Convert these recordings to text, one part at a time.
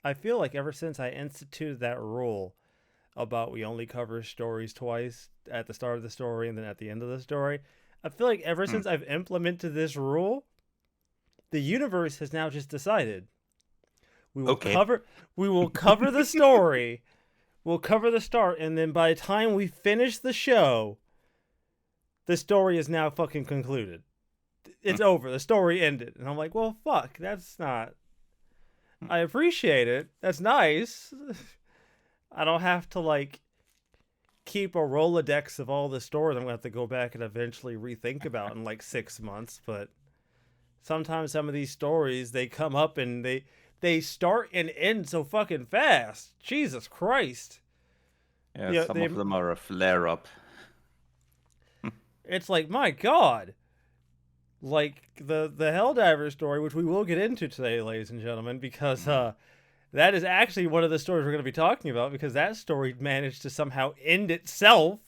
I feel like ever since I instituted that rule about we only cover stories twice at the start of the story and then at the end of the story, I feel like ever Hmm. since I've implemented this rule, the universe has now just decided we will Okay. cover we will cover the story, we'll cover the start, and then by the time we finish the show, the story is now fucking concluded. Hmm. It's over. The story ended. And I'm like, well, fuck, that's not. I appreciate it. That's nice. I don't have to like keep a Rolodex of all the stories I'm gonna have to go back and eventually rethink about in like 6 months. But sometimes some of these stories they come up and they start and end so fucking fast. Jesus Christ. Yeah, Yeah, some of them are a flare up. it's like my God. Like the Helldivers story, which we will get into today, ladies and gentlemen, because Mhm. that is actually one of the stories we're going to be talking about because that story managed to somehow end itself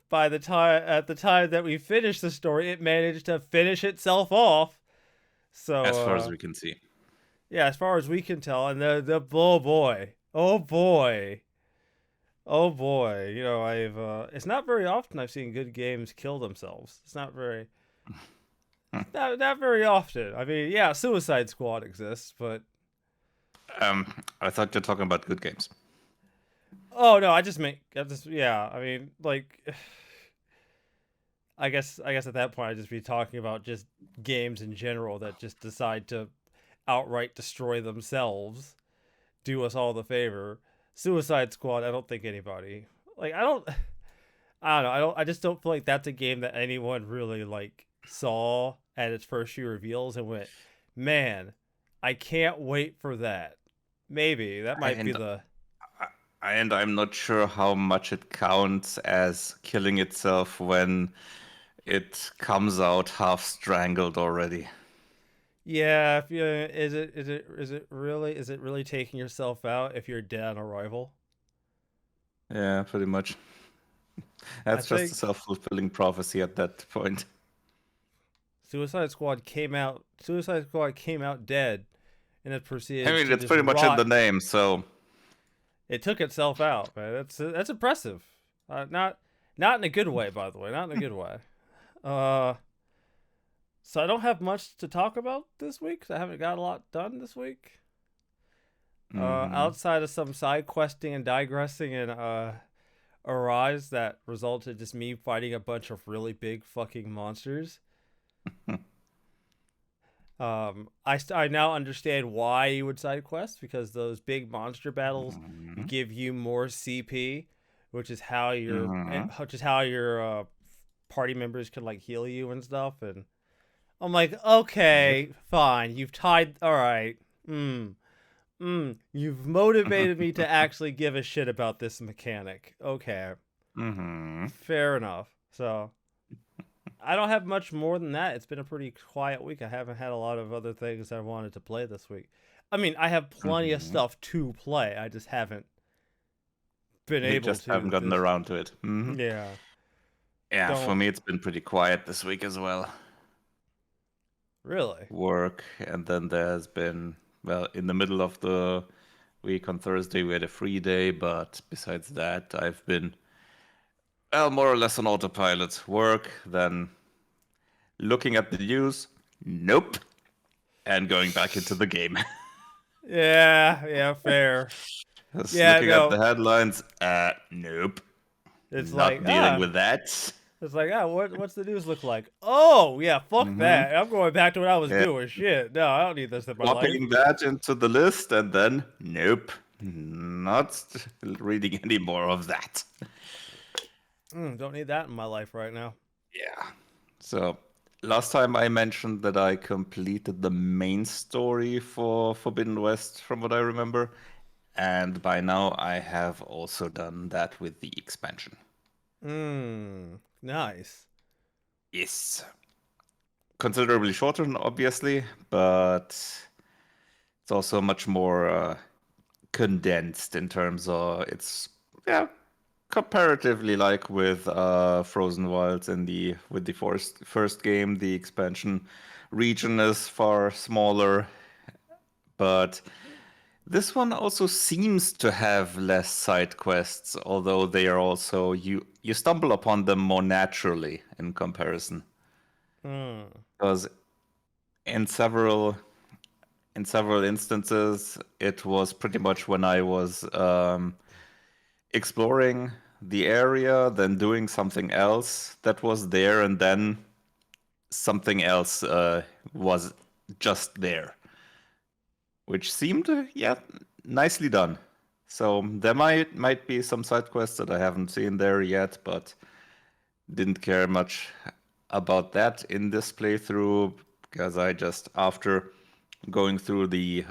by the time at the time that we finished the story. It managed to finish itself off. So As far as we can see. yeah, as far as we can tell, and the oh boy, oh boy, oh boy, I've it's not very often I've seen good games kill themselves. It's not very not very often. I mean, yeah, Suicide Squad exists, but I thought you're talking about good games. oh no, I just yeah. I mean, like, I guess at that point I'd just be talking about just games in general that just decide to outright destroy themselves, do us all the favor. Suicide Squad, I don't think anybody like. I don't know. I just don't feel like that's a game that anyone really like saw at its first few reveals and went, man, I can't wait for that. Maybe that might be And the and I'm not sure how much it counts as killing itself when it comes out half strangled already. yeah. If you is it really taking yourself out if you're dead on arrival? Yeah, pretty much. I That's just a think self-fulfilling prophecy at that point. Suicide Squad came out dead, and it I proceeded mean, to it's just pretty much in the rot. name, so It took itself out, man. That's impressive. Not in a good way, by the way. Not in a good way. Uh, so I don't have much to talk about this week. 'Cause I haven't got a lot done this week. hmm. Outside of some side questing and digressing and Arise that resulted just me fighting a bunch of really big fucking monsters. I now understand why you would side quest because those big monster battles Hmm. give you more CP, which is how your Hmm. party members can like heal you and stuff. And I'm like, okay, fine, you've tied. All right, you've motivated me to actually give a shit about this mechanic. Okay, Hmm. fair enough. So I don't have much more than that. It's been a pretty quiet week. I haven't had a lot of other things I wanted to play this week. I mean, I have plenty of Hmm. stuff to play. I just haven't been You able just haven't to gotten this. around to it. Hmm. Yeah. Yeah, for Don't me, it's been pretty quiet this week as well. really. Work, and then there's been, well, in the middle of the week on Thursday, we had a free day, but besides that, I've been, well, more or less on autopilot. Work, then looking at the news, nope, and going back into the game. Yeah, yeah, fair. Just Yeah, looking at the no. headlines, nope, It's like, not dealing with that. what's the news look like? Oh, yeah, fuck Hmm. that. I'm going back to what I was Yeah, doing. Shit. No, I don't need this in my life. swapping that into the list, and then nope, not reading any more of that. Don't need that in my life right now. Yeah. So last time I mentioned that I completed the main story for Forbidden West, from what I remember, and by now I have also done that with the expansion. Nice. Yes. Considerably shorter, obviously, but it's also much more condensed in terms of it's, yeah, comparatively like with Frozen Wilds and the with the first game, the expansion region is far smaller, but this one also seems to have less side quests, although they are also you stumble upon them more naturally in comparison. Hmm. Because in several instances, it was pretty much when I was exploring the area, then doing something else that was there, and then something else was just there, which seemed, yeah, nicely done. So there might be some side quests that I haven't seen there yet, but didn't care much about that in this playthrough because I just, after going through the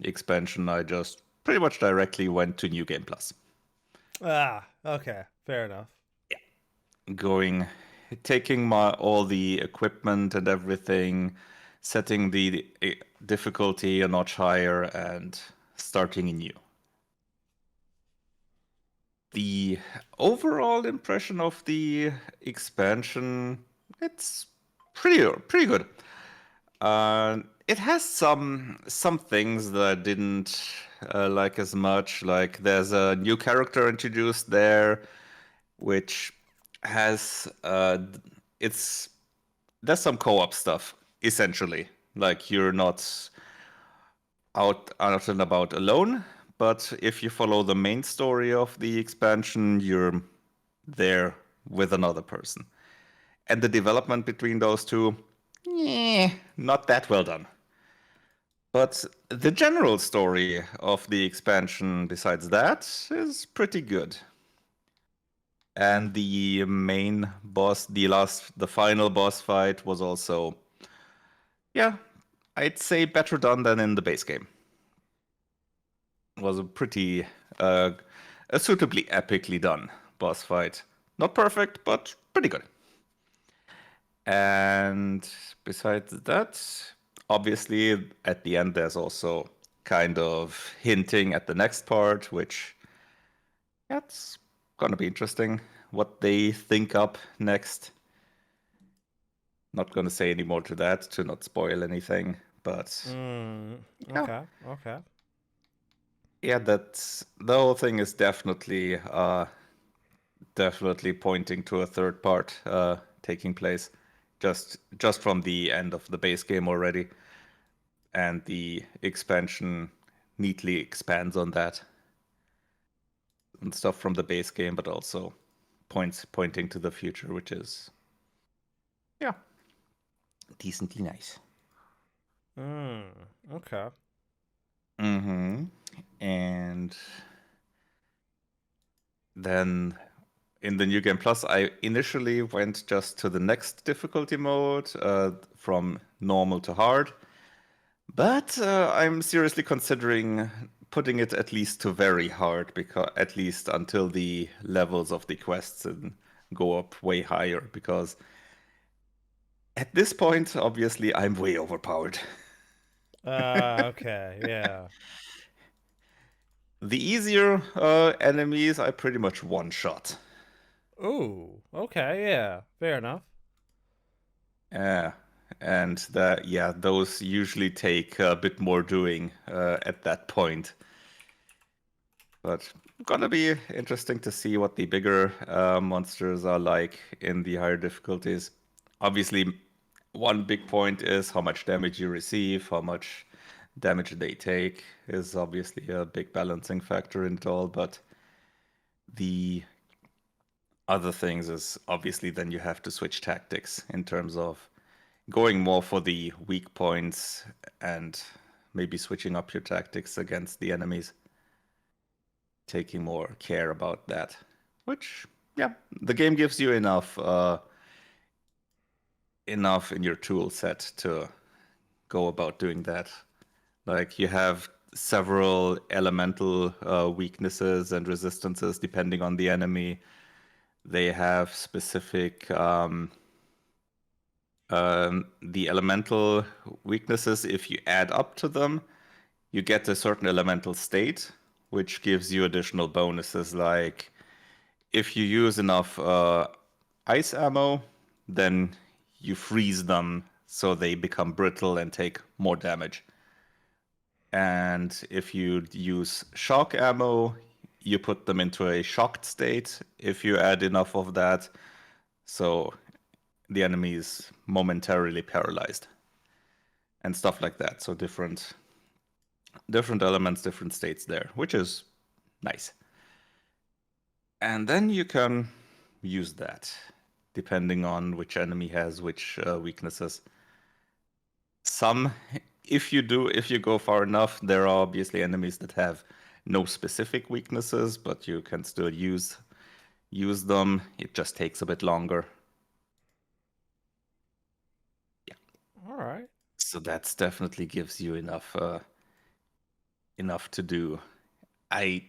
expansion, I just pretty much directly went to New Game Plus. Ah, okay, fair enough. Going, taking all the equipment and everything, setting the difficulty a notch higher, and starting anew. The overall impression of the expansion, it's pretty good. It has some things that I didn't like as much. Like there's a new character introduced there, which has it's there's some co-op stuff essentially. Like you're not out and about alone, but if you follow the main story of the expansion, you're there with another person. And the development between those two, not that well done. But the general story of the expansion, besides that, is pretty good. And the main boss, the final boss fight was also, yeah, I'd say better done than in the base game. It was a pretty, a suitably epically done boss fight. Not perfect, but pretty good. And besides that, obviously, at the end, there's also kind of hinting at the next part, which that's gonna be interesting. What they think up next. Not gonna say any more to that to not spoil anything, but yeah, Okay, okay. yeah, that's the whole thing is definitely pointing to a third part taking place, just from the end of the base game already. And the expansion neatly expands on that and stuff from the base game, but also pointing to the future, which is, yeah, decently nice. Okay. And then in the New Game Plus, I initially went just to the next difficulty mode, from normal to hard. But I'm seriously considering putting it at least to very hard, because at least until the levels of the quests go up way higher. Because at this point, obviously, I'm way overpowered. Okay, yeah. The easier enemies, I pretty much one shot. Ooh, okay, yeah, fair enough. Yeah, and that, yeah, those usually take a bit more doing at that point. But gonna be interesting to see what the bigger monsters are like in the higher difficulties. Obviously, one big point is how much damage you receive, how much damage they take is obviously a big balancing factor in it all. But the other things is obviously then you have to switch tactics in terms of going more for the weak points and maybe switching up your tactics against the enemies. Taking more care about that, which, yeah, the game gives you enough in your tool set to go about doing that. Like you have several elemental weaknesses and resistances depending on the enemy. They have specific the elemental weaknesses. If you add up to them, you get a certain elemental state, which gives you additional bonuses. Like if you use enough ice ammo, then you freeze them so they become brittle and take more damage. And if you use shock ammo, you put them into a shocked state if you add enough of that. So the enemy is momentarily paralyzed and stuff like that. So different elements, different states there, which is nice. And then you can use that depending on which enemy has which weaknesses. If you go far enough, there are obviously enemies that have no specific weaknesses, but you can still use them. It just takes a bit longer. Yeah. All right. So that definitely gives you enough to do. I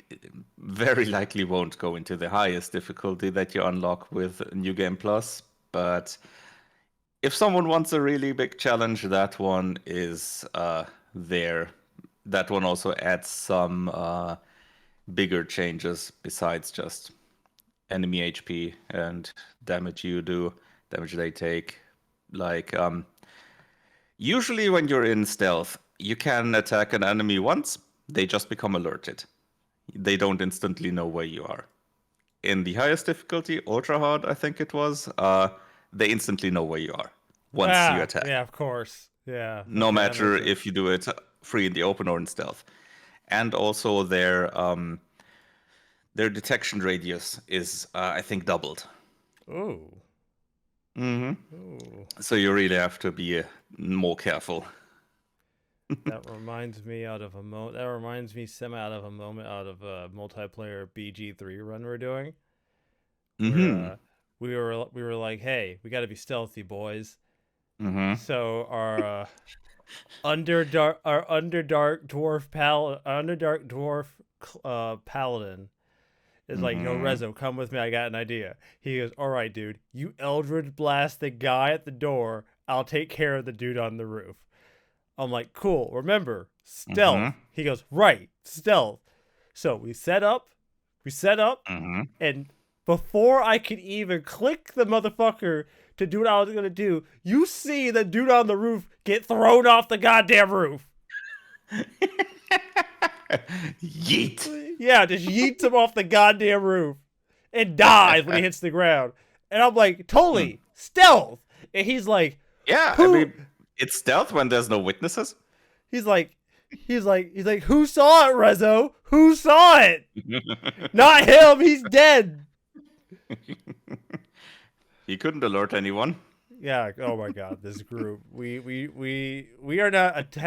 very likely won't go into the highest difficulty that you unlock with New Game Plus, but if someone wants a really big challenge, that one is there. That one also adds some bigger changes besides just enemy HP and damage they take. Like, usually when you're in stealth, you can attack an enemy once, they just become alerted. They don't instantly know where you are. In the highest difficulty, ultra hard, I think it was, they instantly know where you are once you attack. Yeah, of course. Yeah. No matter if you do it free in the open or in stealth. And also their detection radius is, I think, doubled. Ooh. Mm-hmm. Ooh. So you really have to be more careful. That reminds me out of a moment out of a multiplayer BG3 run we're doing. Mm-hmm. Where, we were like, hey, we got to be stealthy, boys. Mm-hmm. So our Underdark Dwarf Paladin is like, yo, Rezo, come with me. I got an idea. He goes, all right, dude. You Eldritch Blast the guy at the door. I'll take care of the dude on the roof. I'm like, cool. Remember, stealth. Mm-hmm. He goes, right, stealth. So we set up, Mm-hmm. and before I could even click the motherfucker to do what I was going to do, you see the dude on the roof get thrown off the goddamn roof. Yeet. Yeah, just yeets him off the goddamn roof and dies when he hits the ground. And I'm like, totally, stealth. And he's like, yeah, I mean, it's stealth when there's no witnesses. He's like, who saw it, Rezo? Who saw it? Not him. He's dead. He couldn't alert anyone. Yeah. Oh my God, this group. We are not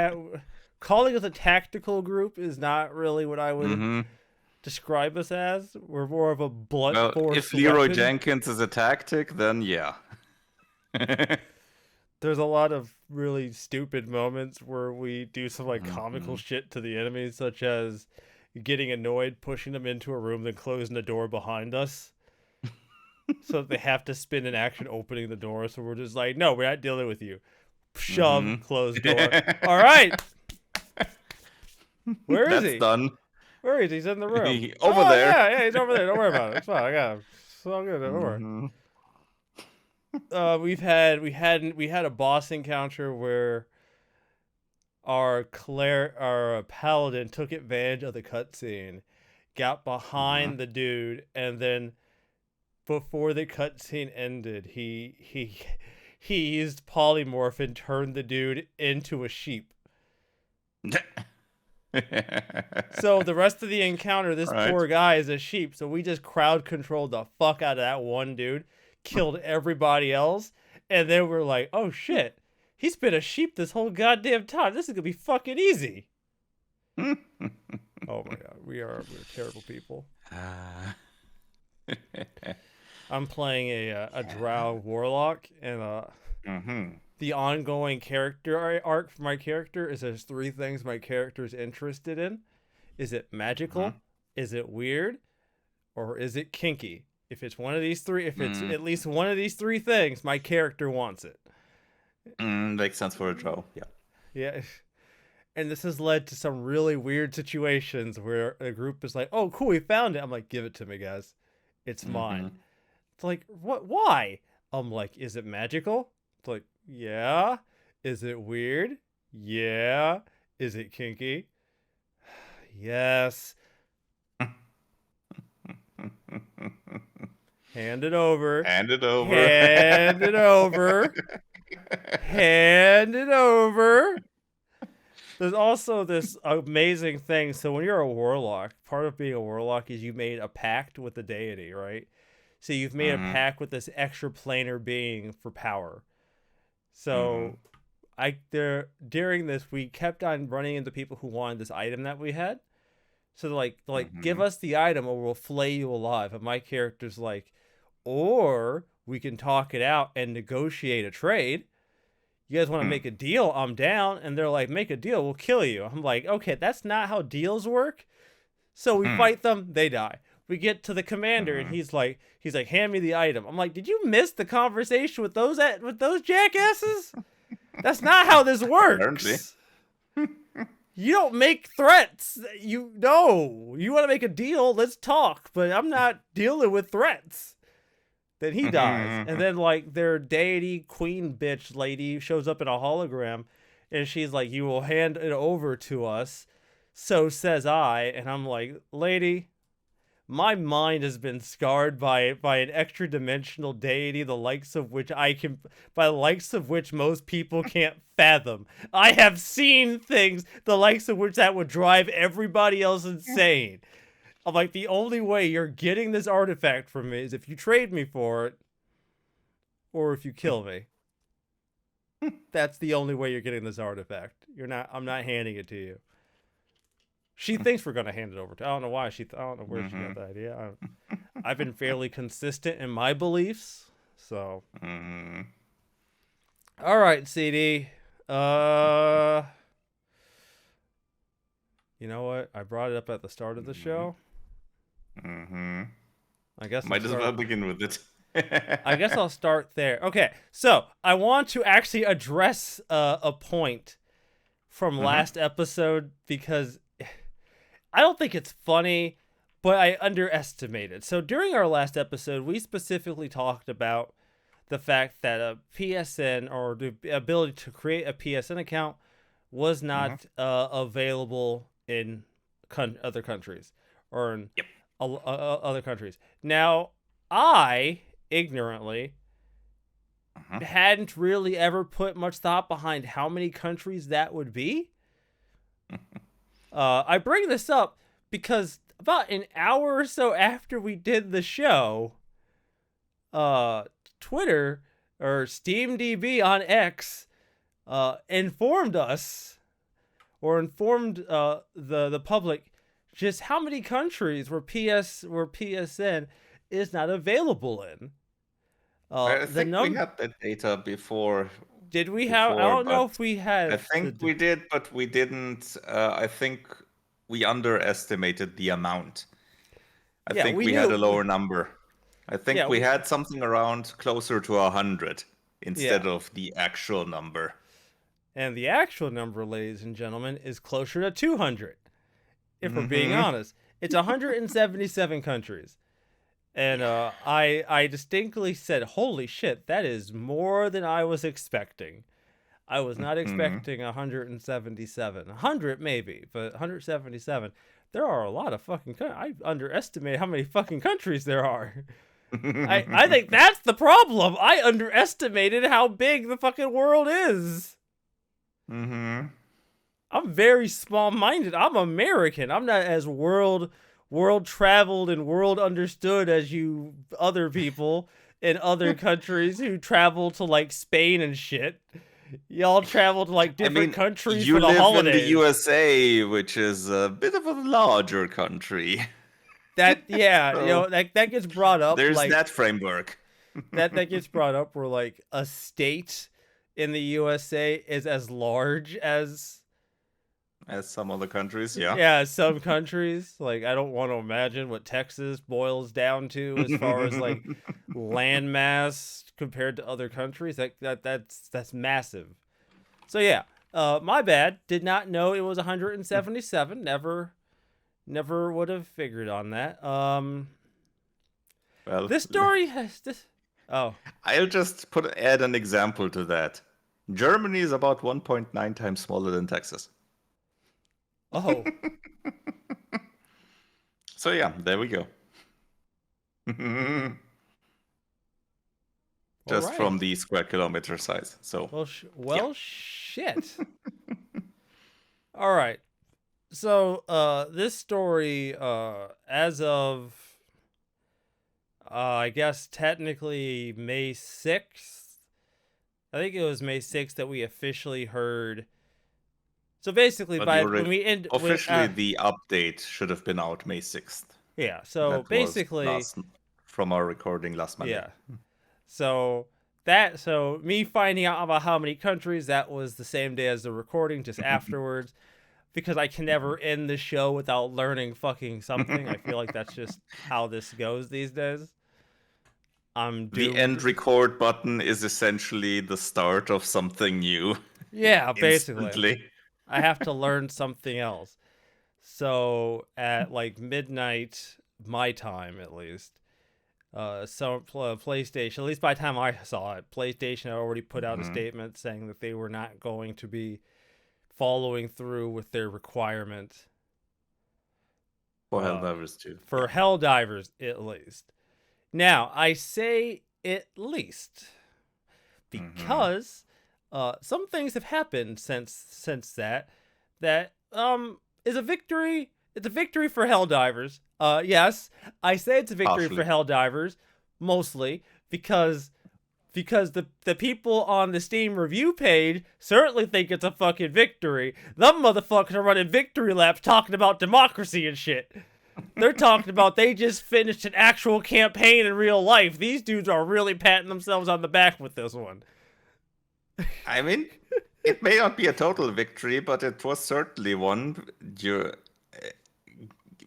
calling us a tactical group is not really what I would describe us as. We're more of a blunt force. If Leroy weapon. Jenkins is a tactic, then yeah. There's a lot of really stupid moments where we do some like comical shit to the enemies, such as getting annoyed, pushing them into a room, then closing the door behind us. So they have to spin an action opening the door. So we're just like, no, we're not dealing with you. Shove, closed door. All right. Where is he? That's done. Where is he? He's in the room. Over there. Yeah, he's over there. Don't worry about it. It's fine. I got him. It's all good. Don't worry. We had a boss encounter where our paladin took advantage of the cutscene, got behind the dude, and then before the cutscene ended, he used polymorph and turned the dude into a sheep. So the rest of the encounter, this poor guy is a sheep. So we just crowd controlled the fuck out of that one dude, killed everybody else, and then we're like, oh shit, he's been a sheep this whole goddamn time. This is gonna be fucking easy. Oh my God, we're terrible people. I'm playing a drow warlock, and the ongoing character arc for my character is there's 3 things my character is interested in. Is it magical? Is it weird? Or is it kinky? If it's one of these 3, if it's at least one of these 3 things, my character wants it. Makes sense for a drow. Yeah. Yeah. And this has led to some really weird situations where a group is like, oh, cool, we found it. I'm like, give it to me, guys. It's mine. It's like, what? Why? I'm like, is it magical? It's like, yeah. Is it weird? Yeah. Is it kinky? Yes. Hand it over. Hand it over. Hand it over. Hand it over. There's also this amazing thing. So when you're a warlock, part of being a warlock is you made a pact with the deity, right? So you've made a pact with this extra planar being for power. So during this, we kept on running into people who wanted this item that we had. So they're like, give us the item or we'll flay you alive. And my character's like, or we can talk it out and negotiate a trade. You guys want to make a deal? I'm down. And they're like, make a deal, we'll kill you. I'm like, okay, that's not how deals work. So we fight them, they die. We get to the commander and he's like, hand me the item. I'm like, did you miss the conversation with those jackasses? That's not how this works. You don't make threats. You want to make a deal, let's talk, but I'm not dealing with threats. Then he dies. And then like their deity queen bitch lady shows up in a hologram and she's like, you will hand it over to us. So says I. And I'm like, lady, my mind has been scarred by an extra dimensional deity, the likes of which most people can't fathom. I have seen things, the likes of which that would drive everybody else insane. I'm like, the only way you're getting this artifact from me is if you trade me for it, or if you kill me. That's the only way you're getting this artifact. I'm not handing it to you. She thinks we're gonna hand it over to. I don't know why I don't know where she got the idea. I've been fairly consistent in my beliefs, so. All right, CD. You know what? I brought it up at the start of the show. I guess might as well begin with it. I guess I'll start there. Okay, so I want to actually address a point from last episode because I don't think it's funny, but I underestimated. So during our last episode, we specifically talked about the fact that a PSN or the ability to create a PSN account was not available in other countries or in other countries. Now, I ignorantly hadn't really ever put much thought behind how many countries that would be. I bring this up because about an hour or so after we did the show, Twitter or SteamDB on X informed us or informed the public just how many countries where PSN is not available in. I think we had that data before. Did we have? I don't know if we had. I think we did, but we didn't. I think we underestimated the amount. I think we had a lower number. I think we had something around closer to 100 instead of the actual number. And the actual number, ladies and gentlemen, is closer to 200. If we're being honest, it's 177 countries. And I distinctly said, holy shit, that is more than I was expecting. I was not expecting 177. 100 maybe, but 177. There are a lot of fucking countries. I underestimated how many fucking countries there are. I think that's the problem. I underestimated how big the fucking world is. I'm very small-minded. I'm American. I'm not as world traveled and world understood as you other people in other countries who travel to like Spain and shit. Y'all travel to like different countries for the holidays. You live in the USA, which is a bit of a larger country. That that gets brought up. There's like, that framework. that gets brought up where like a state in the USA is as large as some other countries, yeah. Yeah, some countries. Like, I don't want to imagine what Texas boils down to as far as like land mass compared to other countries. That's massive. So yeah, my bad. Did not know it was 177. Never would have figured on that. Well, this story has this. Oh, I'll just add an example to that. Germany is about 1.9 times smaller than Texas. Oh, So yeah, there we go. all Just from right. the square kilometer size. So Well, yeah. shit. All right. So, this story, as of, I guess technically May 6th. I think it was May 6th that we officially heard. So basically, But when we end, officially the update should have been out May 6th. yeah. So That was basically, from our recording last Monday. yeah. So me finding out about how many countries, that was the same day as the recording, just afterwards, because I can never end the show without learning fucking something. I feel like that's just how this goes these days. I'm The end doomed. record button is essentially the start of something new. Yeah, basically. Instantly. I have to learn something else. So at like midnight, my time at least, PlayStation, at least by the time I saw it, PlayStation had already put out a statement saying that they were not going to be following through with their requirement For Helldivers 2. for Helldivers, at least. Now, I say at least because some things have happened since that is a victory. It's a victory for Helldivers. Yes, I say it's a victory for Helldivers, mostly because the people on the Steam review page certainly think it's a fucking victory. Them motherfuckers are running victory laps talking about democracy and shit. They're talking about they just finished an actual campaign in real life. These dudes are really patting themselves on the back with this one. I mean, it may not be a total victory, but it was certainly one.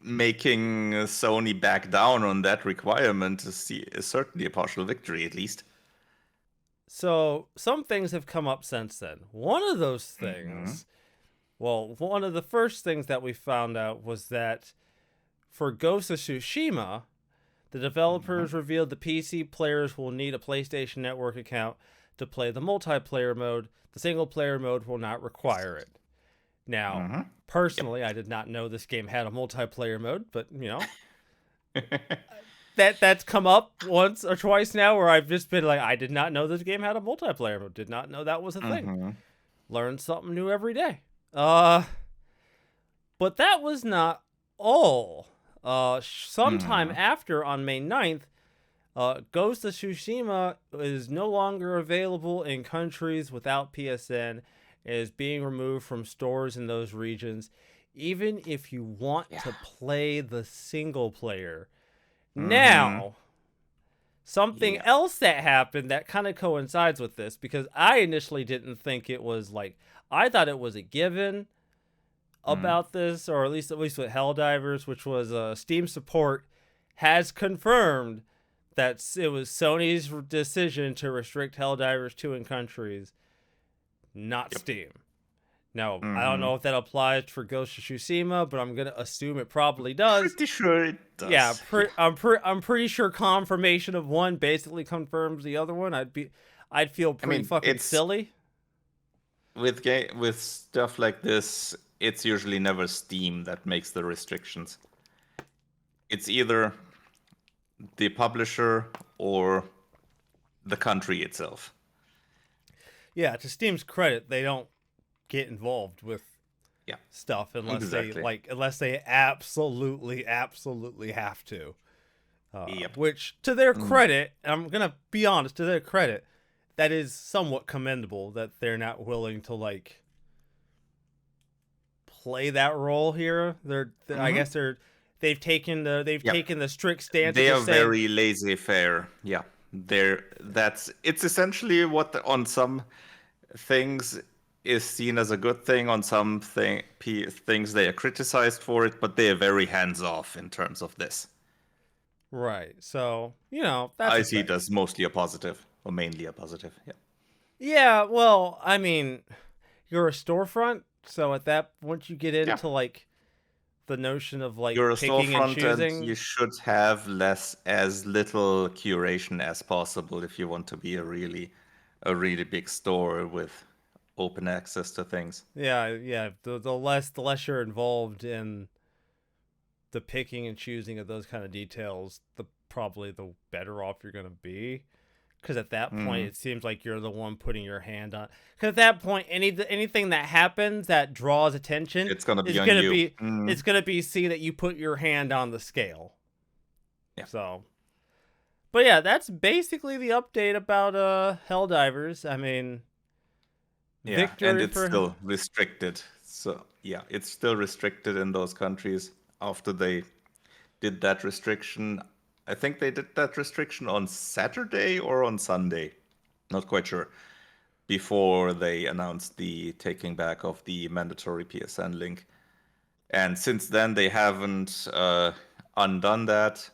Making Sony back down on that requirement is certainly a partial victory, at least. So, some things have come up since then. One of those things, one of the first things that we found out was that for Ghost of Tsushima, the developers revealed the PC players will need a PlayStation Network account to play the multiplayer mode. The single player mode will not require it. Now, personally, I did not know this game had a multiplayer mode, but that's come up once or twice now where I've just been like, I did not know this game had a multiplayer mode. Did not know that was a thing. Learn something new every day. But that was not all. Sometime after, on May 9th, Ghost of Tsushima is no longer available in countries without PSN. It is being removed from stores in those regions, even if you want to play the single player. Now, something else that happened that kind of coincides with this, because I initially didn't think it was like, I thought it was a given about this, or at least with Helldivers, which was Steam support has confirmed that it was Sony's decision to restrict Helldivers 2 in countries, not Steam. Now, I don't know if that applies for Ghost of Tsushima, but I'm gonna assume it probably does. Pretty sure it does. Yeah, I'm pretty sure confirmation of one basically confirms the other one. I'd feel pretty fucking silly. With stuff like this, it's usually never Steam that makes the restrictions. It's either the publisher or the country itself. Yeah, to Steam's credit, they don't get involved with stuff unless they absolutely have to. Which, to their credit, I'm gonna be honest, to their credit, that is somewhat commendable that they're not willing to play that role here. I guess they've taken the strict stance. They are very laissez-faire. Yeah, it's essentially what on some things is seen as a good thing. On some things they are criticized for it, but they are very hands-off in terms of this. Right. So that's I see it as mostly a positive, or mainly a positive. Yeah. Yeah. Well, I mean, you're a storefront, so at that once you get into the notion of you're a picking and choosing, and you should have as little curation as possible if you want to be a really big store with open access to things. Yeah. The less you're involved in the picking and choosing of those kind of details, the probably the better off you're gonna be. Because at that point, Mm. it seems like you're the one putting your hand on. Because at that point, anything that happens that draws attention It's gonna be is on gonna you. be it's gonna be see that you put your hand on the scale. Yeah. So, but yeah, that's basically the update about Helldivers. I mean, Yeah, and victory it's for still restricted. So yeah, it's still restricted in those countries after they did that restriction. I think they did that restriction on Saturday or on Sunday. Not quite sure. Before they announced the taking back of the mandatory PSN link. And since then, they haven't undone that,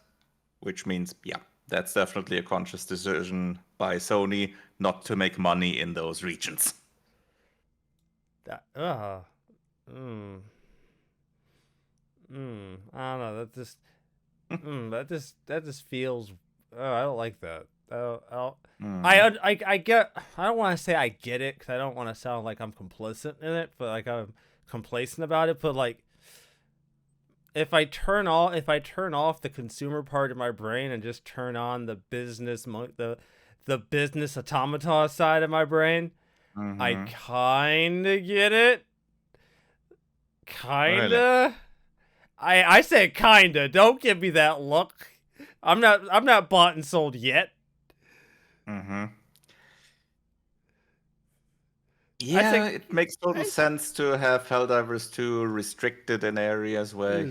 which means, yeah, that's definitely a conscious decision by Sony not to make money in those regions. that. Mm, I don't know. That just feels. I don't like that. I don't, I get. I don't want to say I get it because I don't want to sound like I'm complicit in it, but like I'm complacent about it. But like, if I turn off the consumer part of my brain and just turn on the the business automata side of my brain, I Mm-hmm. kinda get it. Really? Kinda. I said kinda. Don't give me that look. I'm not bought and sold yet. Mm-hmm. I Yeah, think it makes total I sense to have Helldivers 2 restricted in areas where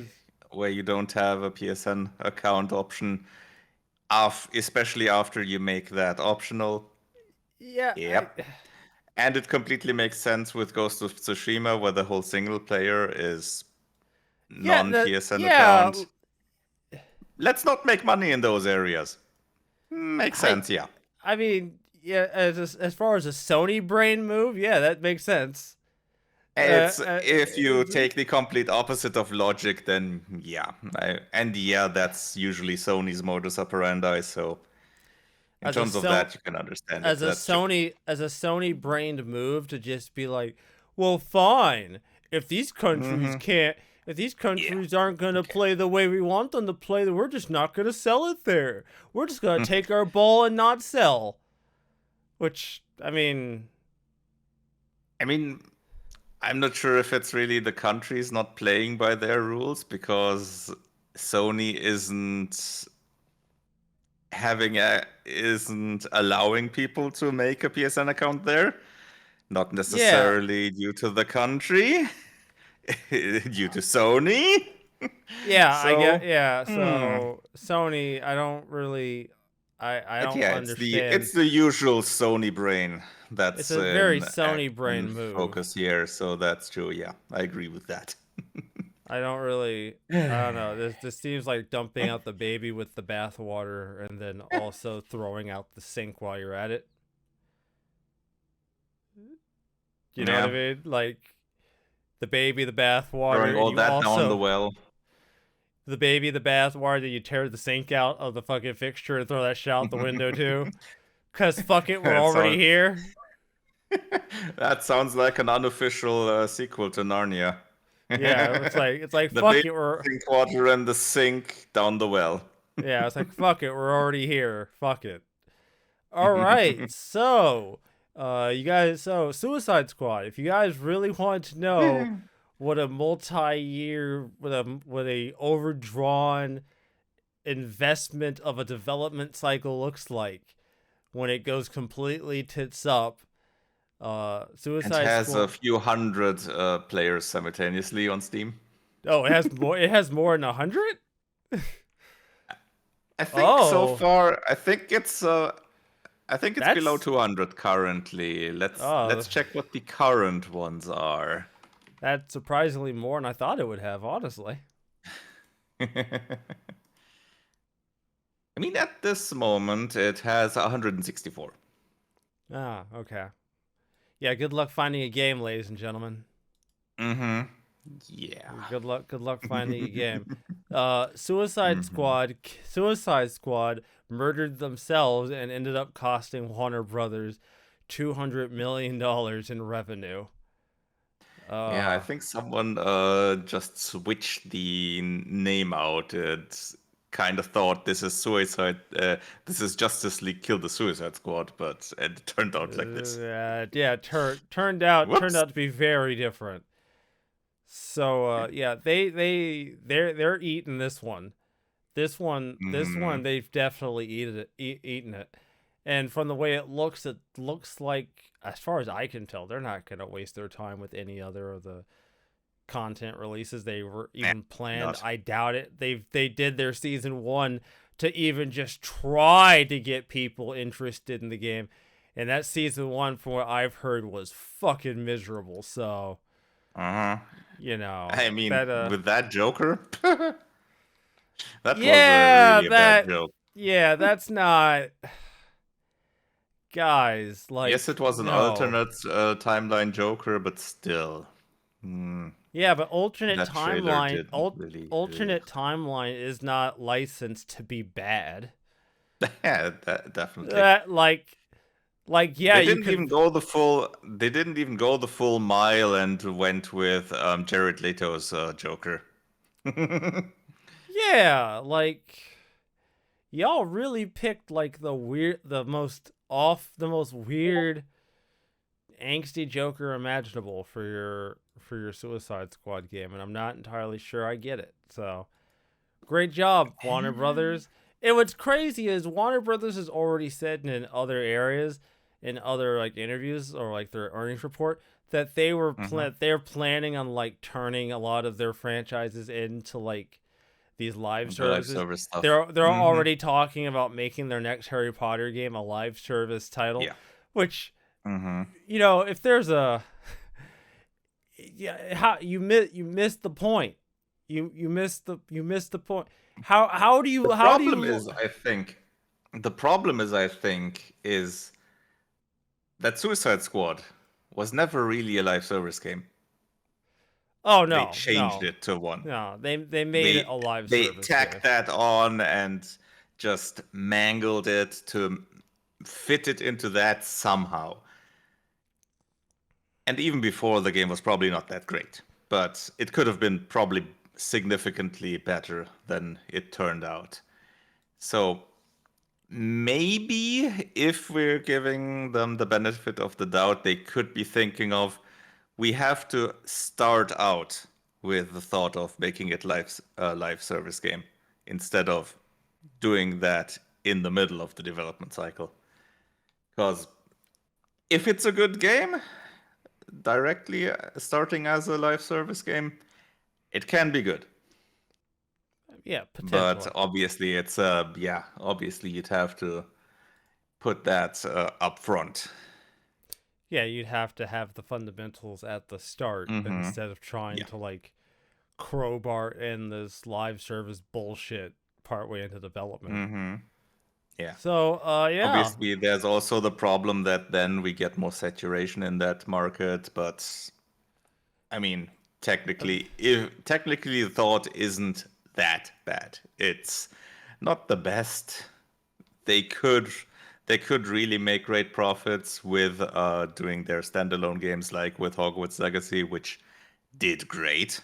you don't have a PSN account option, especially after you make that optional. yeah, Yep. And it completely makes sense with Ghost of Tsushima, where the whole single player is non-PSN yeah, account. Let's not make money in those areas. Makes I sense, yeah. I mean, yeah, as far as a Sony brain move, yeah, that makes sense. It's if you take the complete opposite of logic, then yeah, and yeah, that's usually Sony's modus operandi. So in as a terms of so that, you can understand it. as a That's true. Sony brained move to just be like, well, fine, if these countries Mm-hmm. can't if these Yeah. countries aren't going to Okay. play the way we want them to play, then we're just not going to sell it there. We're just going to take our ball and not sell. Which, I mean, I mean, I'm not sure if it's really the countries not playing by their rules because Sony isn't allowing people to make a PSN account there. Not yeah, necessarily due to the country, due to Sony. yeah, I get, So, yeah. hmm. So Sony, I don't really, I But don't yeah, understand. it's the usual Sony brain It's that's a very in Sony brain move. focus here. So that's true. Yeah, I agree with that. I don't really. I don't know. This seems like dumping out the baby with the bathwater, and then also throwing out the sink while you're at it. You know what I Yeah, mean? Like the baby, the throwing bathwater, and all you that down the also well. the baby, the bathwater. Then you tear the sink out of the fucking fixture and throw that shit out the window too. Cause fuck it, we're That already sounds here. that sounds like an unofficial sequel to Narnia. Yeah, it's like The fuck big it, we're sink water and the sink down the well. yeah, it's like fuck it, we're already here. Fuck it. All right, so Suicide Squad. If you guys really want to know what a multi-year, what a overdrawn investment of a development cycle looks like when it goes completely tits up, And Suicide has a Squad. few hundred players simultaneously on Steam. Oh, it has more. It has more than 100. I think so Oh, far. I think it's below that's 200 currently. oh, Let's check what the current ones are. that's surprisingly more than I thought it would have. Honestly. I mean, at this moment, it has 164. Ah, okay. Yeah, good luck finding a game, ladies and gentlemen. Mm-hmm. Yeah. Good luck finding a game. Mm-hmm. Suicide Squad murdered themselves and ended up costing Warner Brothers $200 million in revenue. Yeah, I think someone just switched the name out and kind of thought this is Suicide, this is Justice League Kill the Suicide Squad, but it turned out like this. Yeah, turned out Whoops. to be very different. So yeah, they're eating this one. This one, they've definitely eaten it. And from the way it looks like, as far as I can tell, they're not gonna waste their time with any other of the content releases they were even planned. Not. I doubt it. They did their season 1 to even just try to get people interested in the game, and that season 1, from what I've heard, was fucking miserable. So, you know, I mean, that with that Joker, that was yeah, really a bad joke. yeah, that's not, guys. Like, Yes, it was an no. alternate timeline Joker, but still. Yeah, but alternate That trailer timeline, didn't really. alternate timeline is not licensed to be bad. Yeah, definitely. Yeah, They you didn't could. even go the full. They didn't even go the full mile and went with Jared Leto's Joker. Yeah, like, y'all really picked like the most weird, angsty Joker imaginable for your Suicide Squad game, and I'm not entirely sure I get it. So, great job, Warner Brothers. And what's crazy is Warner Brothers has already said in other areas, in other like interviews or like their earnings report, that they're planning on like turning a lot of their franchises into like these live services. Service stuff. They're already talking about making their next Harry Potter game a live service title, which you know, if there's a you missed the point. You missed the point. How do you The problem is I think is that Suicide Squad was never really a live service game. Oh no, they changed it to one. No, they made it a live service. They tacked that on and just mangled it to fit it into that somehow. And even before, the game was probably not that great, but it could have been probably significantly better than it turned out. So maybe if we're giving them the benefit of the doubt, they could be thinking of, we have to start out with the thought of making it live service game instead of doing that in the middle of the development cycle. Because if it's a good game, directly starting as a live service game, it can be good. Yeah, potentially. But obviously, it's obviously you'd have to put that up front. Yeah, you'd have to have the fundamentals at the start instead of trying to like crowbar in this live service bullshit partway into development. Yeah. So, yeah. Obviously, there's also the problem that then we get more saturation in that market. But I mean, technically, the thought isn't that bad. It's not the best. They could really make great profits with doing their standalone games, like with Hogwarts Legacy, which did great.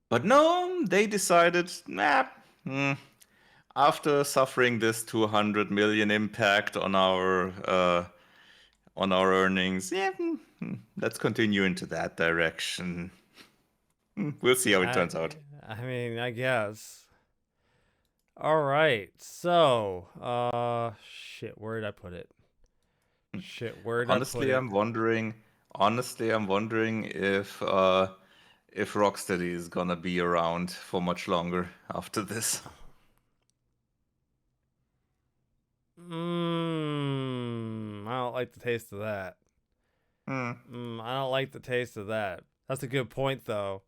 But no, they decided, after suffering this 200 million impact on our earnings, let's continue into that direction. We'll see how it turns out. I mean, I guess. All right. So, shit, where did I put it? Honestly, I'm wondering if Rocksteady is gonna be around for much longer after this. I don't like the taste of that. I don't like the taste of that. That's a good point, though.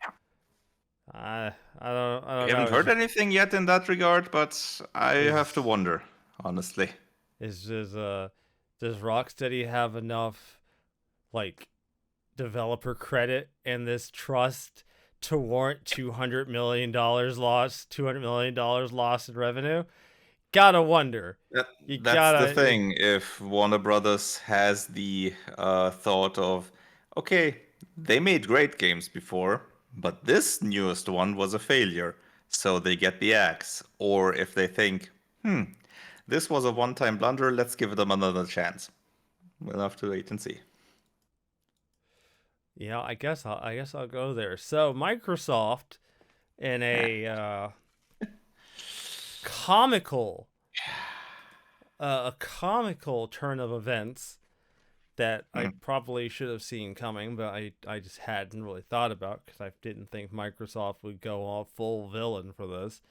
I don't I haven't heard anything yet in that regard, but I have to wonder, honestly. Does Rocksteady have enough like developer credit and this trust to warrant $200 million lost in revenue? gotta wonder. That, You that's the gotta. thing. If Warner Brothers has the thought of, okay, they made great games before, but this newest one was a failure, so they get the axe. Or if they think, this was a one-time blunder, let's give them another chance. We'll have to wait and see. Yeah, I guess I'll go there. So Microsoft, in a comical, a comical turn of events that I probably should have seen coming, but I just hadn't really thought about because I didn't think Microsoft would go all full villain for this.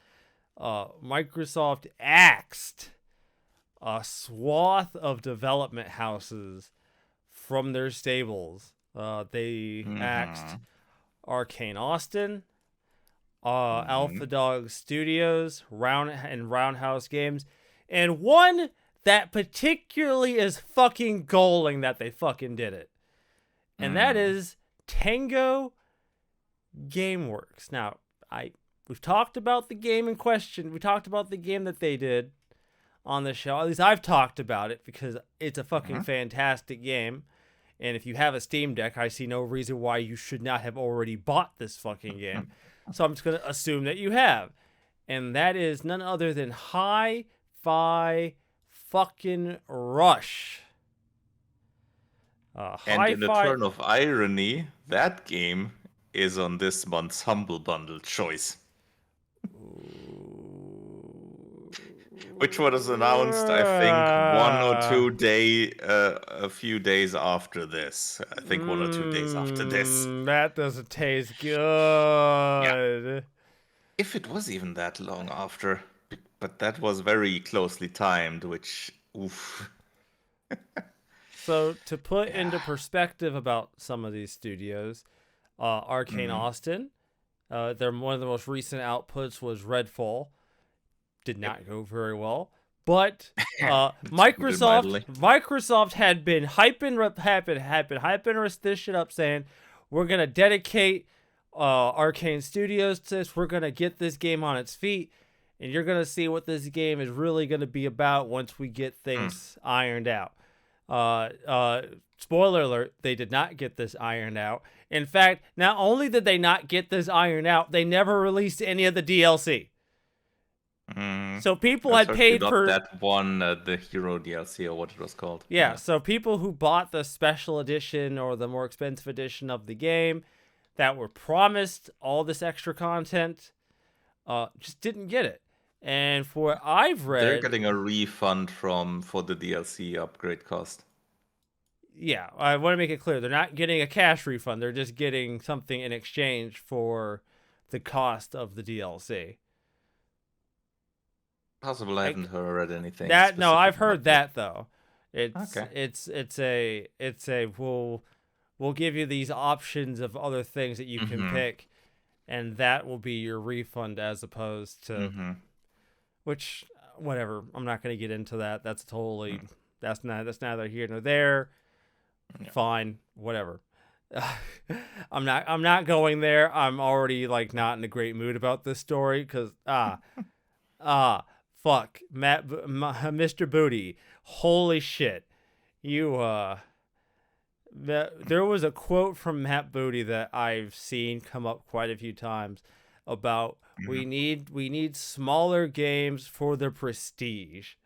Microsoft axed a swath of development houses from their stables. They axed Arcane Austin, Alpha Dog Studios, Roundhouse Games, and one that particularly is fucking galling that they fucking did it. And that is Tango Gameworks. Now, we've talked about the game in question. We talked about the game that they did on the show. At least I've talked about it because it's a fucking fantastic game. And if you have a Steam Deck, I see no reason why you should not have already bought this fucking game. So I'm just going to assume that you have. And that is none other than Hi-Fi fucking Rush. And in a turn of irony, that game is on this month's Humble Bundle choice. Which was announced, I think, a few days after this. I think 1 or 2 days after this. That doesn't taste good. Yeah. If it was even that long after, but that was very closely timed, which, oof. So to put into perspective about some of these studios, Arcane Austin, one of the most recent outputs was Redfall. Did not go very well, but Microsoft had been hyping this shit up, saying we're gonna dedicate Arcane Studios to this. We're gonna get this game on its feet, and you're gonna see what this game is really gonna be about once we get things ironed out. Spoiler alert: they did not get this ironed out. In fact, not only did they not get this ironed out, they never released any of the DLC. So people had paid for that one, the Hero DLC or what it was called. Yeah, so people who bought the special edition or the more expensive edition of the game that were promised all this extra content just didn't get it. And for what I've read, they're getting a refund for the DLC upgrade cost. Yeah, I want to make it clear. They're not getting a cash refund. They're just getting something in exchange for the cost of the DLC. Possible. I haven't heard anything. No, I've heard that though. It's a we'll give you these options of other things that you can pick, and that will be your refund as opposed to which whatever. I'm not going to get into that. That's totally that's neither here nor there. Yeah. Fine, whatever. I'm not going there. I'm already like not in a great mood about this story because fuck, Mr. Booty. Holy shit. There was a quote from Matt Booty that I've seen come up quite a few times about we need smaller games for their prestige.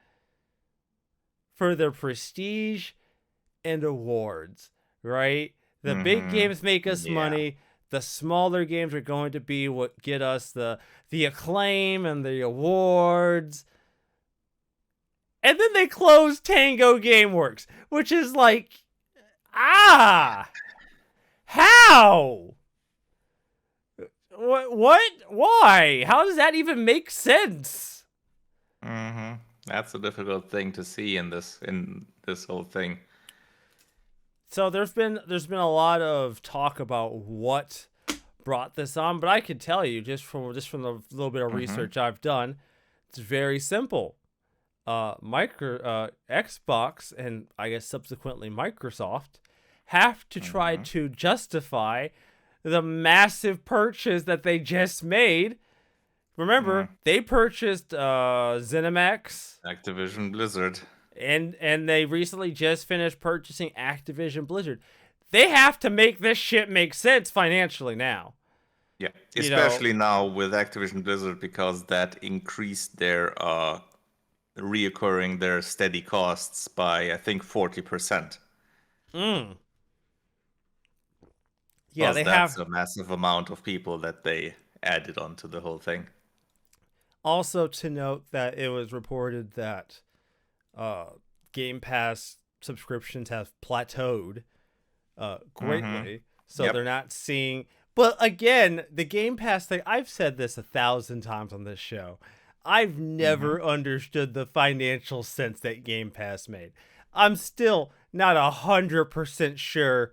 For their prestige and awards, right? The big games make us money. The smaller games are going to be what get us the acclaim and the awards. And then they closed Tango Gameworks, which is like, how? What? Why? How does that even make sense? That's a difficult thing to see in this whole thing. So there's been a lot of talk about what brought this on, but I can tell you just from the little bit of research I've done, it's very simple. Xbox and I guess subsequently Microsoft have to try to justify the massive purchase that they just made remember they purchased ZeniMax, Activision Blizzard. and they recently just finished purchasing Activision Blizzard. They have to make this shit make sense financially now. Yeah, especially now with Activision Blizzard, because that increased their reoccurring their steady costs by I think 40%. Yeah, Plus, they that's have. a massive amount of people that they added onto the whole thing. Also to note that it was reported that Game Pass subscriptions have plateaued greatly, so they're not seeing. But again, the Game Pass thing, I've said this 1,000 times on this show. I've never understood the financial sense that Game Pass made. I'm still not 100% sure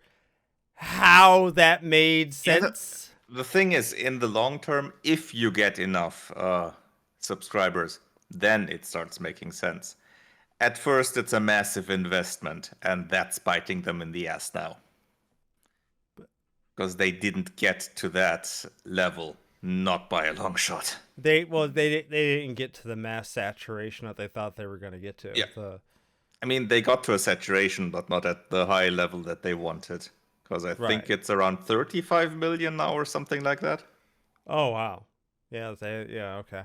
how that made sense. The thing is, in the long term, if you get enough subscribers, then it starts making sense. At first, it's a massive investment, and that's biting them in the ass now. Because they didn't get to that level, not by a long shot. They didn't get to the mass saturation that they thought they were going to get to. Yeah. I mean, they got to a saturation, but not at the high level that they wanted. Because I think it's around 35 million now or something like that. Oh, wow. Yeah, okay.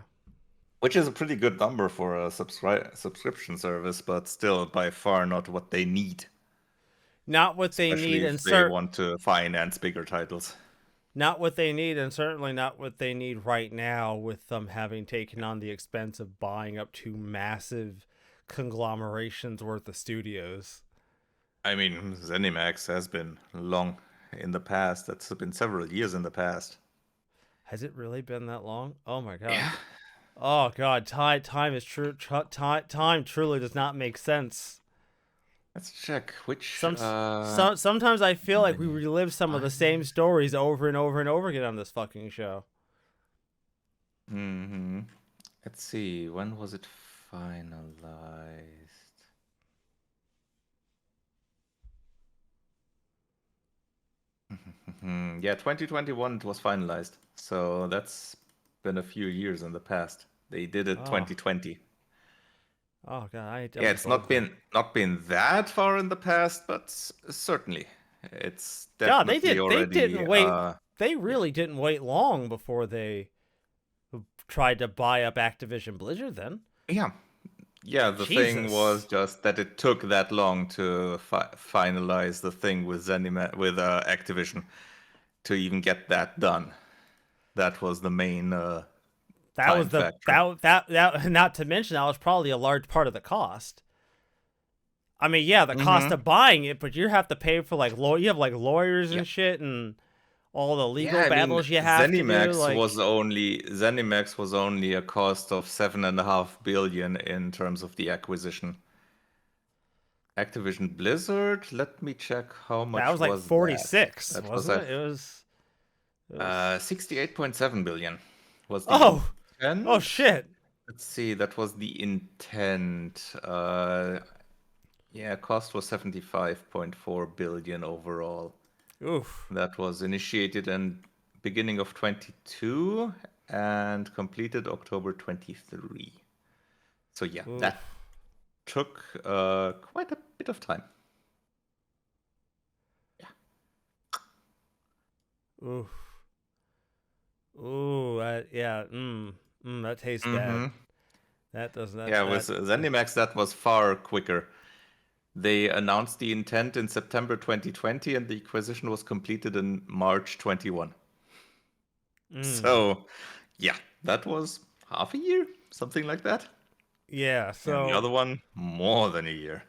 Which is a pretty good number for a subscription service, but still by far not what they need. Not what they need, and they want to finance bigger titles. Not what they need, and certainly not what they need right now, with them having taken on the expense of buying up 2 massive conglomerations worth of studios. I mean, ZeniMax has been long in the past. That's been several years in the past. Has it really been that long? Oh my god. Yeah. Oh god, time is true. Time truly does not make sense. Let's check which. Sometimes I feel like we relive some of the same stories over and over and over again on this fucking show. Let's see. When was it finalized? Yeah, 2021 it was finalized. So that's been a few years in the past. They did it 2020. Oh god, yeah, it's not been that far in the past, but certainly it's definitely already. They didn't wait. They really didn't wait long before they tried to buy up Activision Blizzard. Then. Yeah. The thing was just that it took that long to finalize the thing with Activision to even get that done. That was the main. That was that. Not to mention, that was probably a large part of the cost. I mean, yeah, the cost of buying it, but you have to pay for you have lawyers and shit, and all the legal battles you have to do. ZeniMax was only a cost of $7.5 billion in terms of the acquisition. Activision Blizzard, let me check how much. That was like 46, wasn't it? It was 68.7 billion. Was the intent. Oh shit. Let's see, that was the intent. Cost was 75.4 billion overall. Oof. That was initiated in beginning of 22 and completed October 23. So yeah, that took quite a bit of time. Oof. Ooh, that tastes bad. That doesn't. With ZeniMax, that was far quicker. They announced the intent in September 2020, and the acquisition was completed in March 21. So, yeah, that was half a year, something like that. Yeah. So and the other one, more than a year.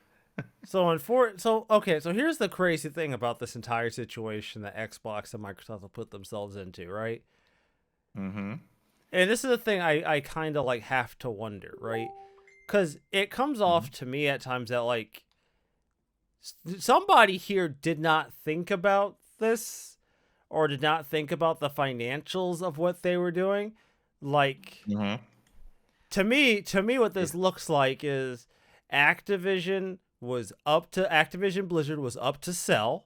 So here's the crazy thing about this entire situation that Xbox and Microsoft have put themselves into, right? And this is the thing I kind of have to wonder, right? Because it comes off to me at times that somebody here did not think about this, or did not think about the financials of what they were doing. To me, what this looks like is Activision Blizzard was up to sell.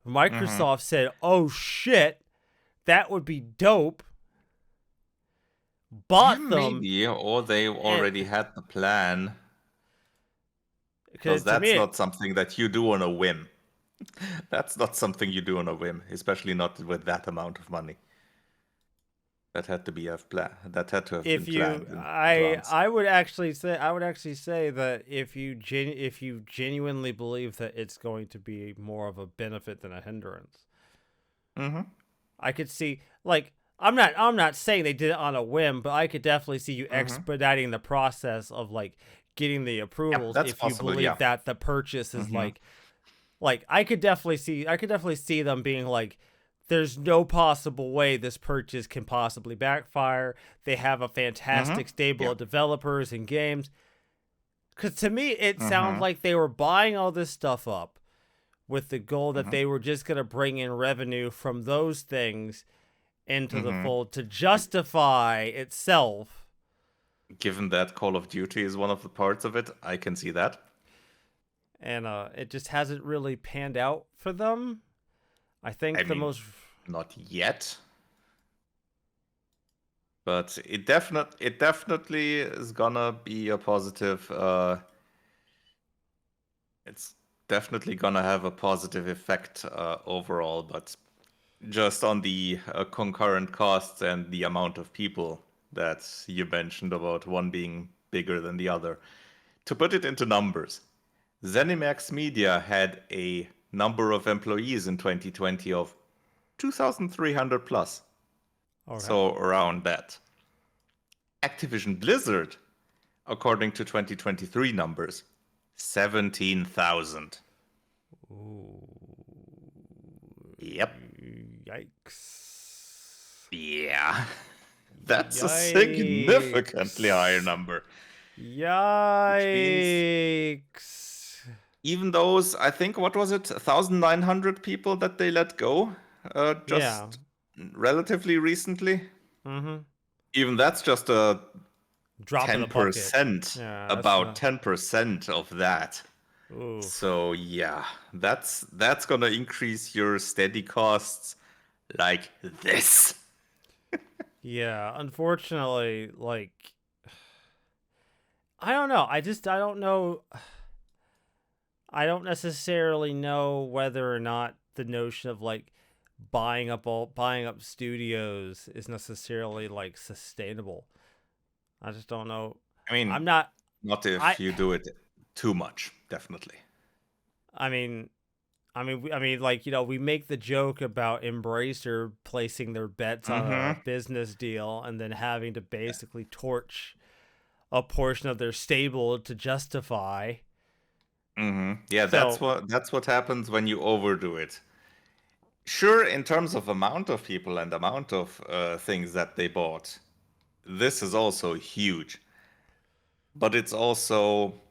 Microsoft said, "Oh shit, that would be dope. Yeah, bought them, maybe, or they and already had the plan, because because to that's me, not something that you do on a whim. That's not something you do on a whim, especially not with that amount of money. That had to be a plan. That had to have been if you, planned in advance. I would actually say that if you genuinely believe that it's going to be more of a benefit than a hindrance, Mm-hmm. I could see like I'm not saying they did it on a whim, but I could definitely see you Mm-hmm. expediting the process of like getting the Yeah, approvals that's if you possible. Yeah. believe that the purchase is Mm-hmm. like I could definitely see them being like there's no possible way this purchase can possibly backfire. They have a Mm-hmm. fantastic stable Yeah. of developers and games. Cuz to me it sounds Mm-hmm. like they were buying all this stuff up with the goal that Mm-hmm. they were just going to bring in revenue from those things into the Mm-hmm. fold to justify itself. Given that Call of Duty is one of the parts of it, I can see that. And it just hasn't really panned out for them. I I think the mean, most not yet, but it definitely is gonna be a positive. It's definitely gonna have a positive effect overall, but just on the concurrent costs and the amount of people that you mentioned about one being bigger than the other. To put it into numbers, ZeniMax Media had a number of employees in 2020 of 2,300 plus. okay. So around that. Activision Blizzard, according to 2023 numbers, 17,000. Ooh, Yep. yikes. Yeah. That's a significantly higher Yikes. number. Which means Yikes. even those, I think, what was it, 1,900 people that they let go Yeah. just relatively recently? Mm-hmm. Even that's just a Drop in the bucket. 10%, Yeah, that's about not. 10% of that. Oof. So yeah, that's gonna increase your steady costs like this. Yeah, unfortunately, like I don't know. I don't know. I don't necessarily know whether or not the notion of like buying up studios is necessarily like sustainable. I just don't know. I mean, I'm not not I if you do it too much, definitely. I mean I mean like, you know, we make the joke about Embracer placing their bets on a Mm-hmm. business deal and then having to basically torch a portion of their stable to justify. Mm-hmm. Yeah, So, that's what happens when you overdo it. Sure, in terms of amount of people and amount of things that they bought, this is also huge. But it's also,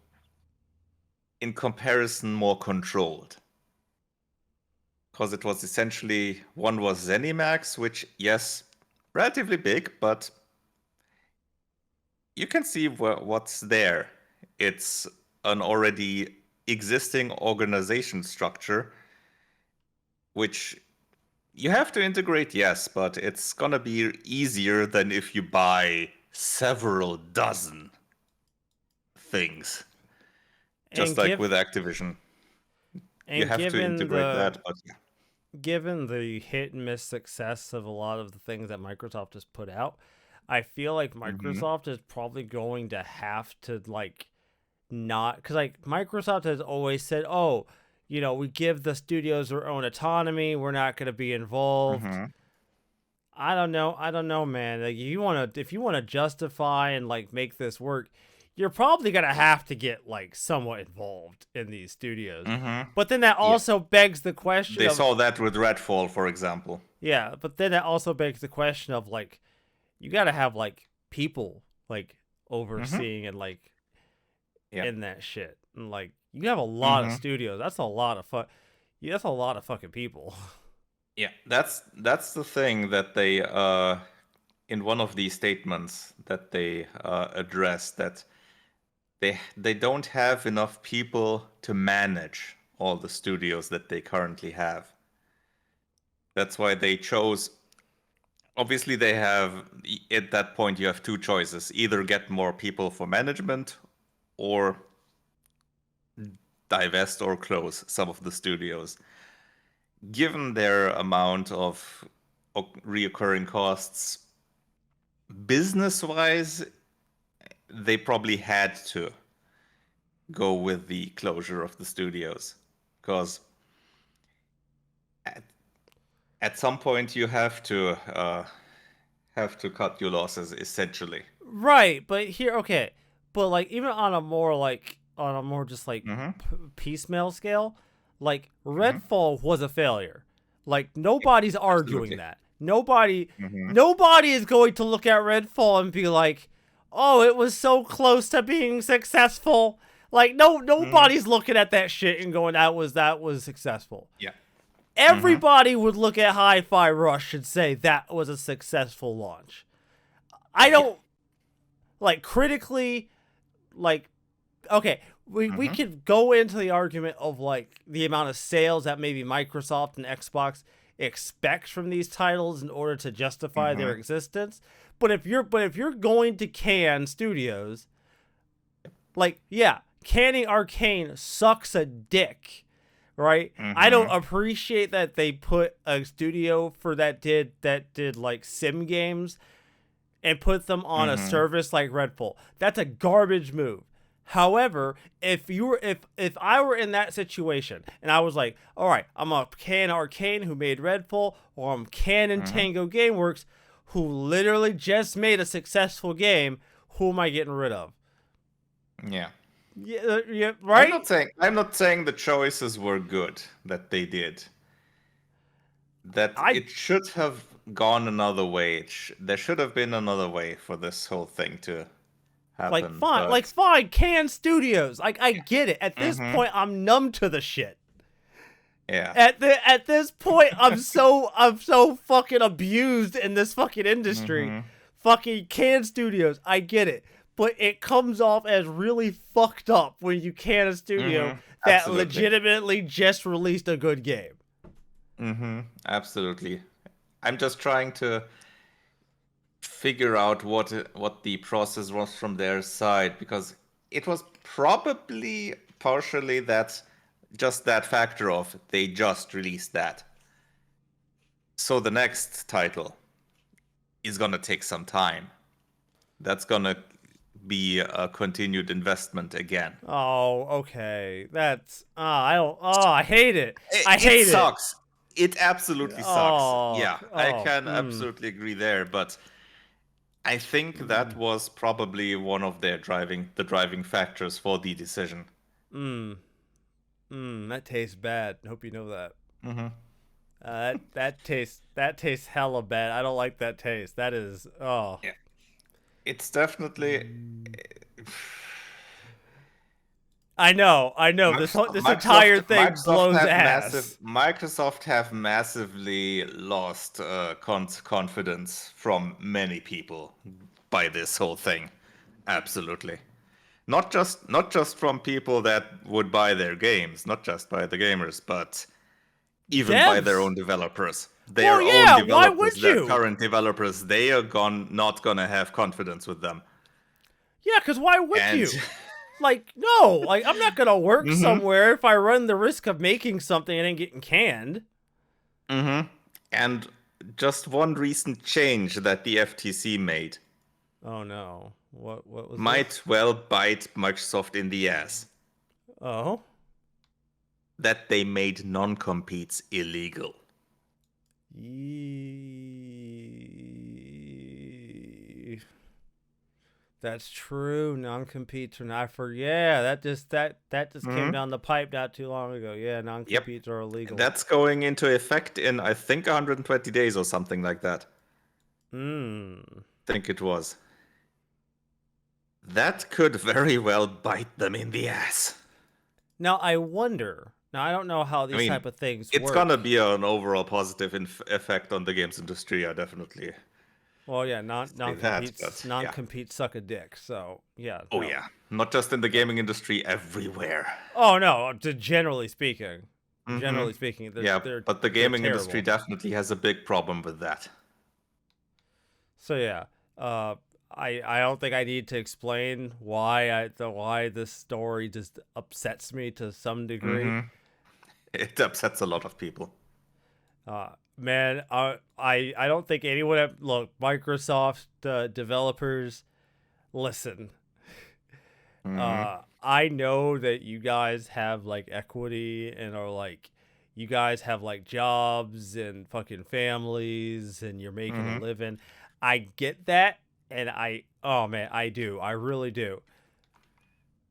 in comparison, more controlled. Because it was essentially, one was ZeniMax, which, yes, relatively big, but you can see what's there. It's an already existing organization structure, which you have to integrate, yes, but it's gonna be easier than if you buy several dozen things. Just and like with Activision. You have to given integrate that, but yeah. given the hit and miss success of a lot of the things that Microsoft has put out, I feel like Mm-hmm. Microsoft is probably going to have to like not because like Microsoft has always said, "Oh, you know, we give the studios their own autonomy. We're not going to be involved." Mm-hmm. I don't know, man. Like if you want to justify and like make this work, you're probably going to have to get like somewhat involved in these studios. Mm-hmm. But then that Yeah. also begs the question They of saw that with Redfall, for example. yeah, but then that also begs the question of like you got to have like people like Mm-hmm. overseeing and like Yeah. in that shit. And like you have a lot of Mm-hmm. studios. That's a lot of yeah, that's a lot of fucking people. Yeah. That's the thing that they in one of these statements that they address, that they don't have enough people to manage all the studios that they currently have. That's why they chose obviously they have, at that point you have two choices: either get more people for management, or divest or close some of the studios. Given their amount of reoccurring costs, business wise, they probably had to go with the closure of the studios, because at some point you have to cut your losses, essentially. Right, but here, okay, but like even on a more just like Mm-hmm. piecemeal scale, like Mm-hmm. Redfall was a failure. Like nobody's arguing Absolutely. that. Nobody, Mm-hmm. nobody is going to look at Redfall and be like, "Oh, it was so close to being successful." Like Mm-hmm. nobody's looking at that shit and going, that was successful." Yeah. Mm-hmm. Everybody would look at Hi-Fi Rush and say that was a successful launch. I Yeah. don't like critically, like, okay, we Mm-hmm. could go into the argument of like the amount of sales that maybe Microsoft and Xbox expect from these titles in order to justify their Mm-hmm. existence. But if you're going to can studios, like, yeah, canning Arcane sucks a dick, right? I don't Mm-hmm. appreciate that they put a studio for that did like sim games and put them on a Mm-hmm. service like Redfall. That's a garbage move. However, if I were in that situation and I was like, all right, I'm a can Arcane who made Redfall, or I'm Canon Mm-hmm. Tango Gameworks who literally just made a successful game, who am I getting rid of? Yeah. Yeah, yeah, I'm right. not saying the choices were good that they did. That I it should have gone another way. There should have been another way for this whole thing to happen. like But fine, Can Studios. Like I get it. At this mm-hmm. point, I'm numb to the shit. Yeah. At this point, I'm so fucking abused in this fucking industry. Mm-hmm. Fucking Can Studios, I get it, but it comes off as really fucked up when you can a studio Mm-hmm. that Absolutely. legitimately just released a good game. Mm-hmm. Absolutely. I'm just trying to figure out what the process was from their side, because it was probably partially that factor of they just released that. So the next title is gonna take some time. That's gonna be a continued investment again. Oh, okay. That's I don't. Oh, I hate it. I It hate it. sucks. It absolutely sucks. Oh, Yeah, I oh. can absolutely agree there, but I think that was probably one of the driving factors for the decision. Mm, that tastes bad. Hope you know that. Hmm. That tastes hella bad. I don't like that taste. That is oh. Yeah, it's definitely I know. This entire thing blows ass. Microsoft have massively lost confidence from many people by this whole thing. Absolutely. Not just from people that would buy their games, not just by the gamers, but even by their Devs. own developers. Well, Their own yeah. Why developers, would their you? current developers, they are not gonna have confidence with them. Yeah, because why would And you? Like, no. Like, I'm not gonna work hmm somewhere if I run the risk of making something and then getting canned. hmm and just one recent change that the FTC made Oh no. What was might this? well bite Microsoft in the ass. Oh. That they made non-competes illegal. That's true. Non-competes are not for yeah. That just came Hmm. down the pipe not too long ago. Yeah, Yep. non-competes are illegal. That's going into effect in, I think, 120 days or something like that. Hmm. I think it was. That could very well bite them in the ass. Now I wonder. Now I don't know how I these type mean, of things it's gonna work. be an overall positive effect on the games industry, I definitely Well, yeah, non say that, non-competes but yeah. non-competes suck a dick. So yeah, Oh, no. yeah. Not just in the gaming industry, everywhere. Oh no. Generally speaking, Hmm. generally speaking, Yeah, they're but the they're gaming industry terrible. definitely has a big problem with that. So yeah, I don't think I need to explain why this story just upsets me to some degree. Mm-hmm. It upsets a lot of people. Man, I don't think anyone look, Microsoft developers, listen. Mm-hmm. I know that you guys have like equity and are like, you guys have like jobs and fucking families and you're making a Mm-hmm. living. I get that, and oh man, I do. I really do.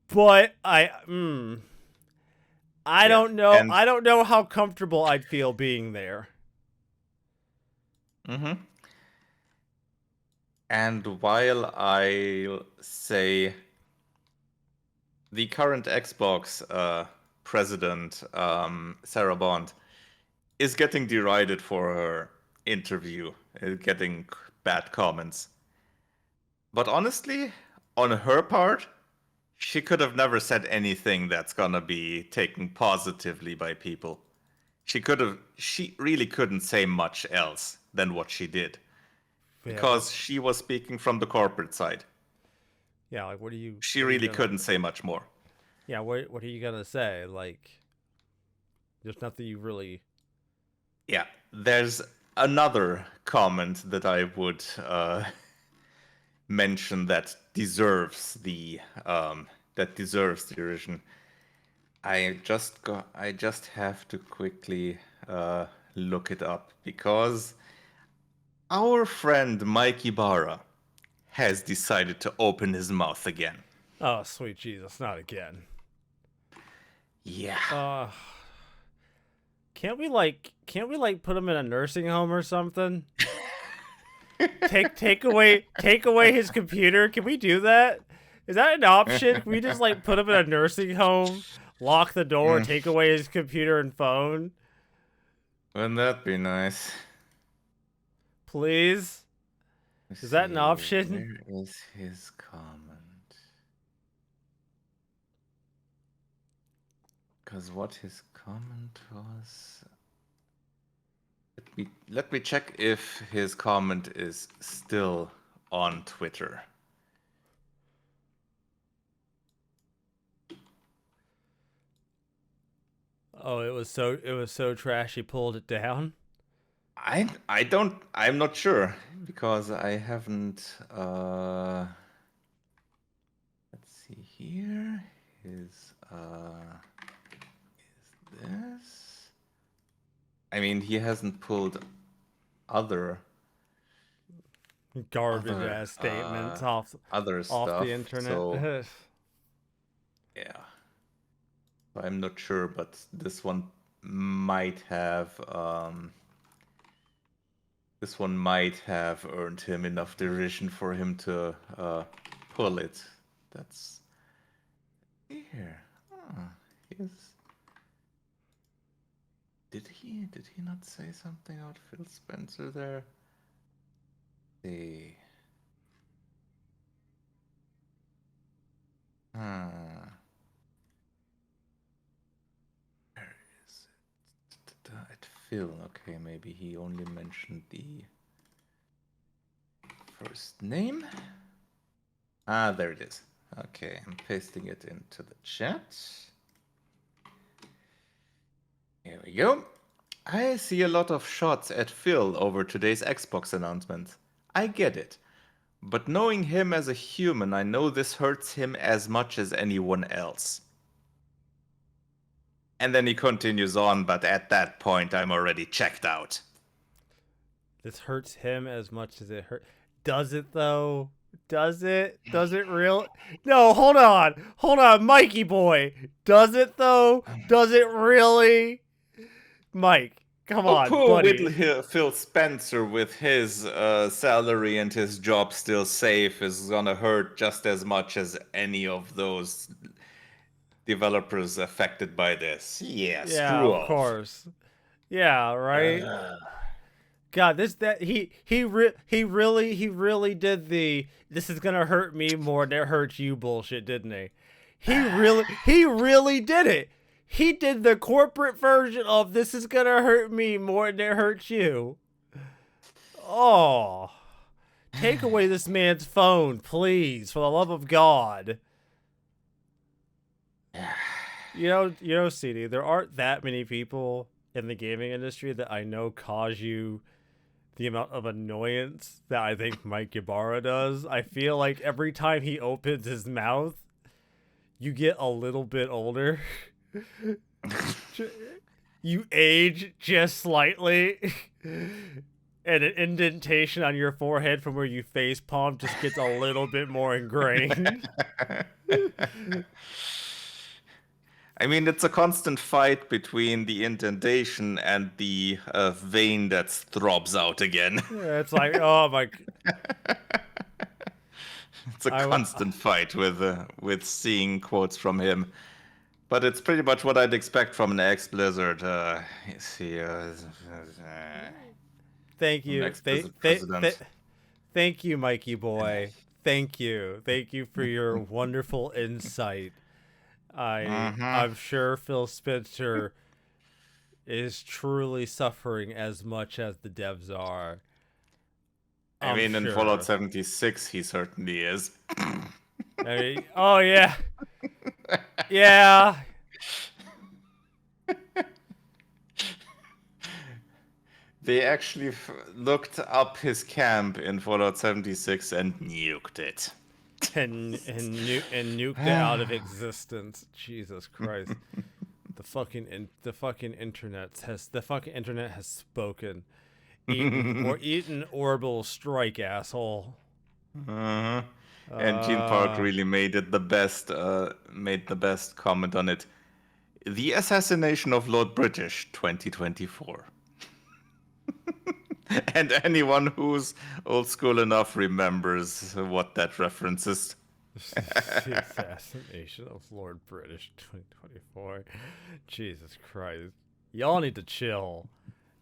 But I Yeah. don't know. And I don't know how comfortable I'd feel being there. mm-hmm. And while I say the current Xbox president, Sarah Bond, is getting derided for her interview, getting bad comments. But honestly, on her part, she could have never said anything that's gonna be taken positively by people. She really couldn't say much else than what she did. Yeah, Because she was speaking from the corporate side. yeah. Like, She what are you really gonna? couldn't say much more. Yeah, what are you gonna say? Like, there's nothing you really. Yeah, there's another comment that I would mention that deserves the derision. I just have to quickly look it up because our friend Mike Ibarra has decided to open his mouth again. Oh, sweet Jesus, not again. Yeah. Uh, can't we like put him in a nursing home or something? Take away his computer. Can we do that? Is that an option? Can we just like put him in a nursing home, lock the door, Mm, take away his computer and phone, wouldn't that be nice? please? Let's Is that an see, option? where is his comment? Because what his comment was. Let me check if his comment is still on Twitter. Oh, it was so trash he pulled it down. I'm not sure because I haven't let's see here. His is this? I mean, he hasn't pulled other Garbage ass statements other off the stuff. internet. So yeah, I'm not sure, but this one might have earned him enough derision for him to pull it. That's here. He's... Did he not say something about Phil Spencer there? Let's see. Where is it? At Phil. Okay, maybe he only mentioned the first name. Ah, there it is. Okay, I'm pasting it into the chat. Here we go. I see a lot of shots at Phil over today's Xbox announcement. I get it. But knowing him as a human, I know this hurts him as much as anyone else. And then he continues on, but at that point, I'm already checked out. This hurts him as much as it hurt. Does it though? Does it? Does it real? No, hold on, Mikey boy. Does it though? Does it really? Mike, come Oh, on, poor buddy. Phil Spencer with his salary and his job still safe is gonna hurt just as much as any of those developers affected by this. Yeah, Yeah, screw of off. course. Yeah, right. God, he really did the this is gonna hurt me more than it hurts you bullshit, didn't he? He really did it. He did the corporate version of this is gonna hurt me more than it hurts you. Oh, Take away this man's phone, please, for the love of God. CD, there aren't that many people in the gaming industry that I know cause you the amount of annoyance that I think Mike Ybarra does. I feel like every time he opens his mouth, you get a little bit older. You age just slightly. And an indentation on your forehead from where you face palm just gets a little bit more ingrained. I mean, it's a constant fight between the indentation and the vein that throbs out again. Yeah, it's like, oh my. It's a constant fight with seeing quotes from him. But it's pretty much what I'd expect from an ex-Blizzard. Thank you. Thank you, Mikey boy. Thank you. Thank you for your wonderful insight. I'm sure Phil Spencer is truly suffering as much as the devs are. I mean, in Fallout 76, he certainly is. Oh, yeah. Yeah. They actually looked up his camp in Fallout 76 and nuked it. And nuked it out of existence. Jesus Christ. The fucking internet has spoken. Eaten orbital strike, asshole. And Gene Park really made it the best comment on it. The assassination of Lord British 2024. And anyone who's old school enough remembers what that reference is. The assassination of Lord British 2024. Jesus Christ. Y'all need to chill.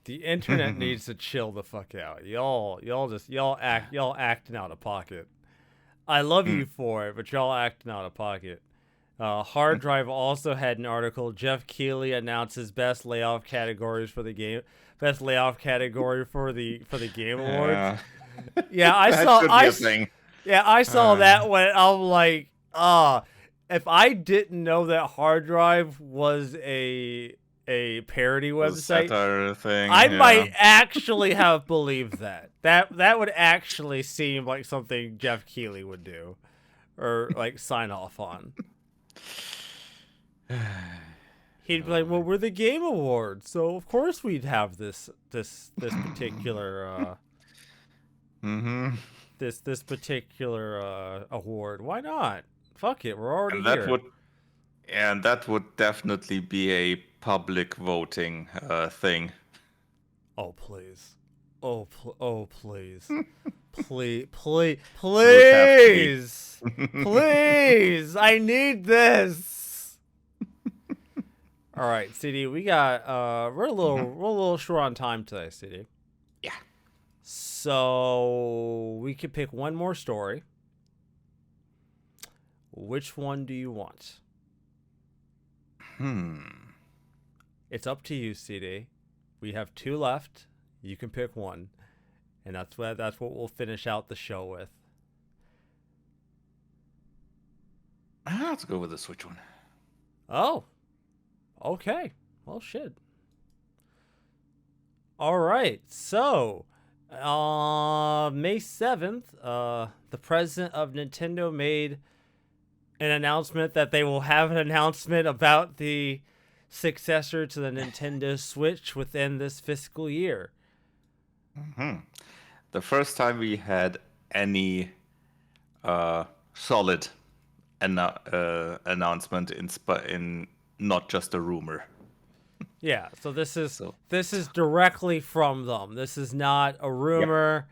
The internet needs to chill the fuck out. Y'all acting out of pocket. I love you for it, but y'all acting out of pocket. Hard Drive also had an article. Jeff Keighley announces best layoff categories for the game. Best layoff category for the Game Awards. Yeah, I saw that when I'm like, if I didn't know that Hard Drive was a parody website, thing, I might actually have believed that. That would actually seem like something Jeff Keighley would do, or like sign off on. He'd be like, "Well, we're the Game Awards, so of course we'd have this particular this particular award. Why not? Fuck it, we're already here." That would definitely be a public voting thing. Oh please, please, please, please! I need this. All right, CD, we got we're a little short on time today, CD. Yeah. So we could pick one more story. Which one do you want? It's up to you, CD. We have 2 left. You can pick one, and that's what we'll finish out the show with. Let's go with the Switch one. Oh. Okay. Well, shit. All right. So, May 7th, the president of Nintendo made an announcement that they will have an announcement about the successor to the Nintendo Switch within this fiscal year. The first time we had any solid announcement in not just a rumor. Yeah, so this is directly from them. This is not a rumor.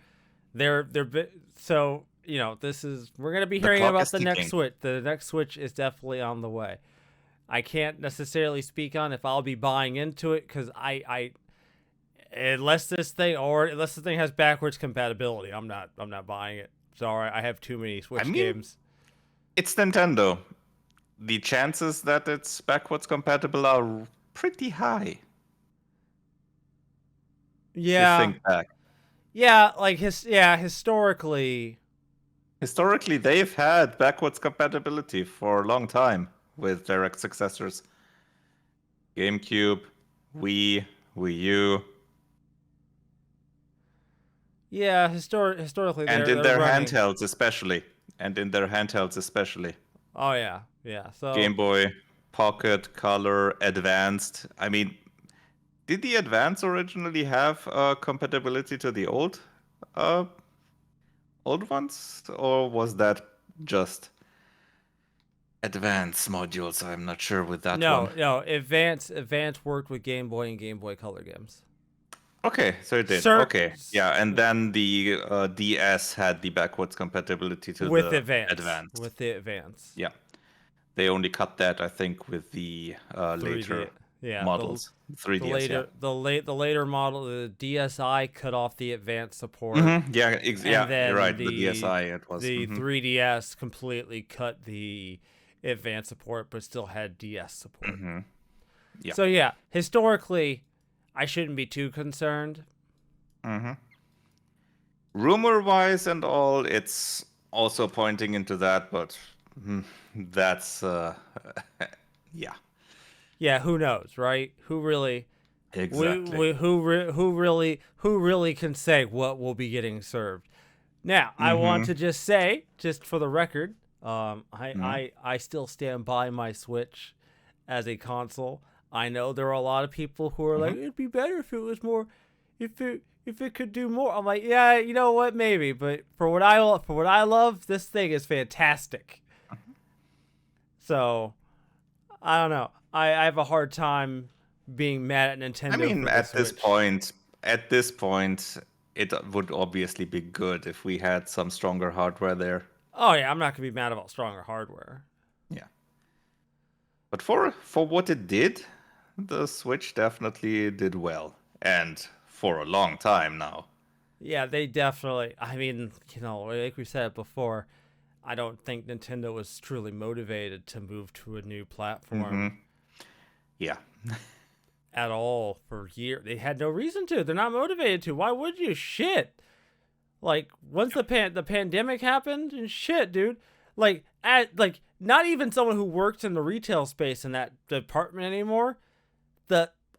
Yep. So, we're going to be hearing about the next Switch. The next Switch is definitely on the way. I can't necessarily speak on if I'll be buying into it, because unless this thing has backwards compatibility, I'm not buying it. Sorry, I have too many Switch games. It's Nintendo. The chances that it's backwards compatible are pretty high. Yeah. Think back. Yeah, like historically. Historically, they've had backwards compatibility for a long time with direct successors. GameCube, Wii, Wii U, Yeah, historically and they're in they're their running. handhelds especially. And in their handhelds especially. Oh yeah, yeah. So Game Boy, Pocket, Color, Advanced. I mean, did the Advance originally have compatibility to the uh, old ones, or was that just Advanced modules? I'm not sure with that one. no, Advance worked with Game Boy and Game Boy Color games. Okay, so it did. Sir, Okay, yeah, and then the DS had the backwards compatibility to with the Advance, Advance. with the Advance. Yeah, they only cut that, I think, with the 3D. later Yeah, models, 3DS. Yeah. the later model, the DSi cut off the Advance support, Yeah, and yeah, you're then right. The DSi, it was. the 3DS completely cut the Advance support, but still had DS support. Yeah. So yeah, historically, I shouldn't be too concerned. Rumor-wise and all, it's also pointing into that, but that's yeah, Yeah, who knows, right? Who really? exactly. Who really can say what will be getting served? Now, I want to just say, just for the record, I still stand by my Switch as a console. I know there are a lot of people who are like, it'd be better if it was more, if it could do more. I'm like, yeah, you know what, maybe, but for what I love, this thing is fantastic. So I don't know. I have a hard time being mad at Nintendo I mean, for the Switch. at this point, it would obviously be good if we had some stronger hardware there. Oh yeah, I'm not gonna be mad about stronger hardware. Yeah, but for what it did, the Switch definitely did well, and for a long time now. Yeah, they definitely. I mean, you know, like we said before, I don't think Nintendo was truly motivated to move to a new platform Yeah. at all for years. They had no reason to. They're not motivated to. Why would you? Shit. Like once the pandemic happened and shit, dude. Like not even someone who works in the retail space in that department anymore.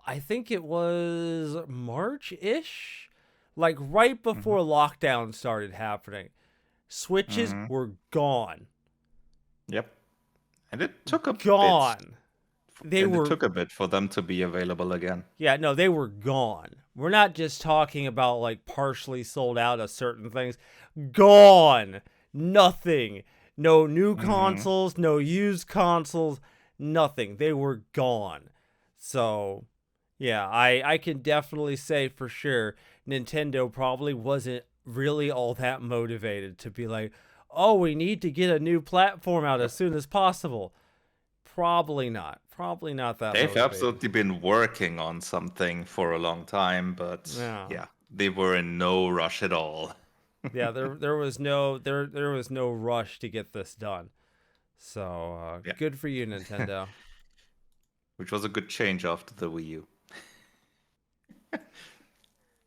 I think it was March-ish, like right before lockdown started happening. Switches were gone. Yep. And it took a bit. Gone. It took a bit for them to be available again. Yeah, no, they were gone. We're not just talking about like partially sold out of certain things. Gone. Nothing. No new consoles, no used consoles, nothing. They were gone. So, yeah, I can definitely say for sure Nintendo probably wasn't really all that motivated to be like, oh, we need to get a new platform out as soon as possible. Probably not. Probably not that They've motivated. absolutely been working on something for a long time, but yeah, they were in no rush at all. Yeah, there was no rush to get this done. So Yeah. good for you, Nintendo. Which was a good change after the Wii U.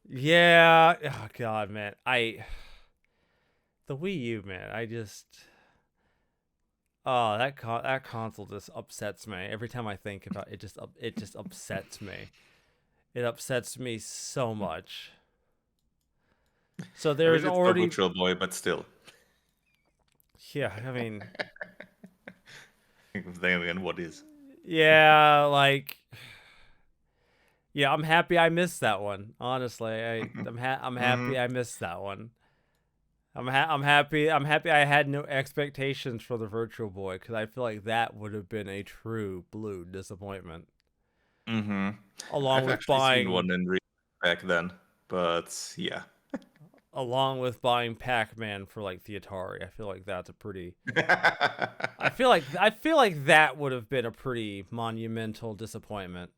Yeah. Oh God, man. The Wii U, man. I just. Oh, that console just upsets me every time I think about it. It just upsets me. It upsets me so much. So there's already a Virtual Boy, but still. Yeah, I mean. Then again, what is? Yeah, like. Yeah, I'm happy I missed that one. Honestly, I'm happy I missed that one. I'm happy I had no expectations for the Virtual Boy because I feel like that would have been a true blue disappointment. Along with buying seen one in back then, but yeah. Along with buying Pac-Man for like the Atari, I feel like that's a pretty. I feel like that would have been a pretty monumental disappointment.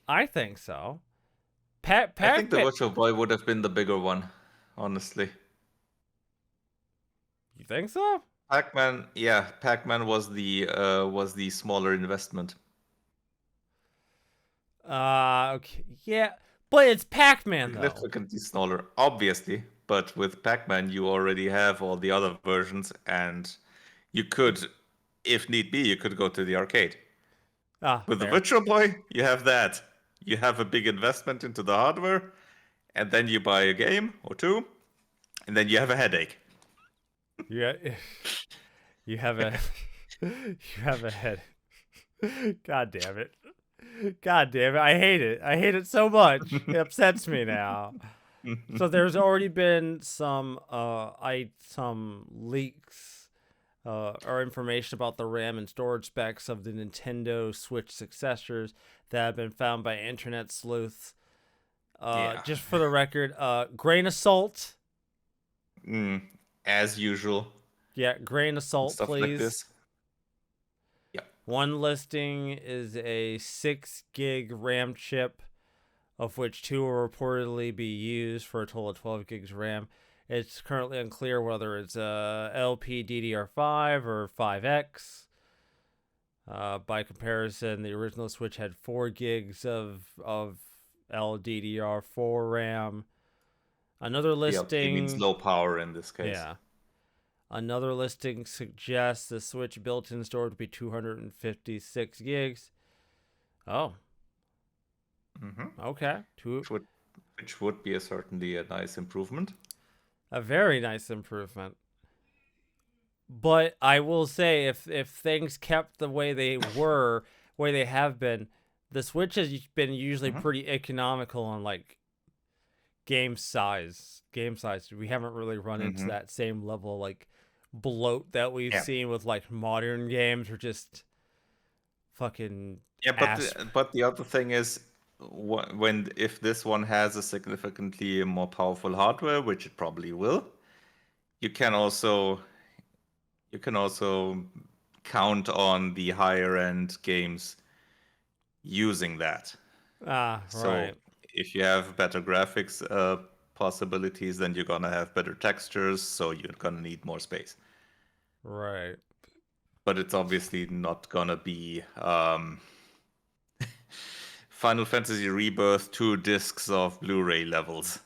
I think so. I think the Virtual Boy would have been the bigger one, honestly. You think so? Pac-Man, yeah, Pac-Man was the smaller investment. Okay, yeah, But it's Pac-Man though. Significantly smaller, obviously. But with Pac-Man, you already have all the other versions, and you could, if need be, you could go to the arcade. Ah, With the fair. Virtual Boy, you have that. You have a big investment into the hardware, and then you buy a game or two, and then you have a headache. Yeah, you have a you have a head. God damn it. God damn it. I hate it. I hate it so much. It upsets me now. So there's already been some some leaks or information about the RAM and storage specs of the Nintendo Switch successors that have been found by internet sleuths. Yeah. Just for the record, grain of salt. As usual. Yeah, grain of salt, Stuff please. like this. Yeah. One listing is a 6 gig RAM chip, of which 2 will reportedly be used for a total of 12 gigs RAM. It's currently unclear whether it's a LPDDR5 or 5X. By comparison, the original Switch had 4 gigs of LDDR4 RAM. Another listing means low power in this case. Yeah. Another listing suggests the Switch built-in storage would be 256 gigs. Oh. Okay. Which would be certainly a nice improvement. A very nice improvement. But I will say, if things kept the way they were, way they have been, the Switch has been usually pretty economical on like game size. We haven't really run into that same level like bloat that we've seen with like modern games, or just fucking but the other thing is, if this one has a significantly more powerful hardware, which it probably will, you can also count on the higher end games using that. So if you have better graphics possibilities, then you're gonna have better textures, so you're gonna need more space. Right. But it's obviously not gonna be Final Fantasy Rebirth 2 discs of Blu-ray levels.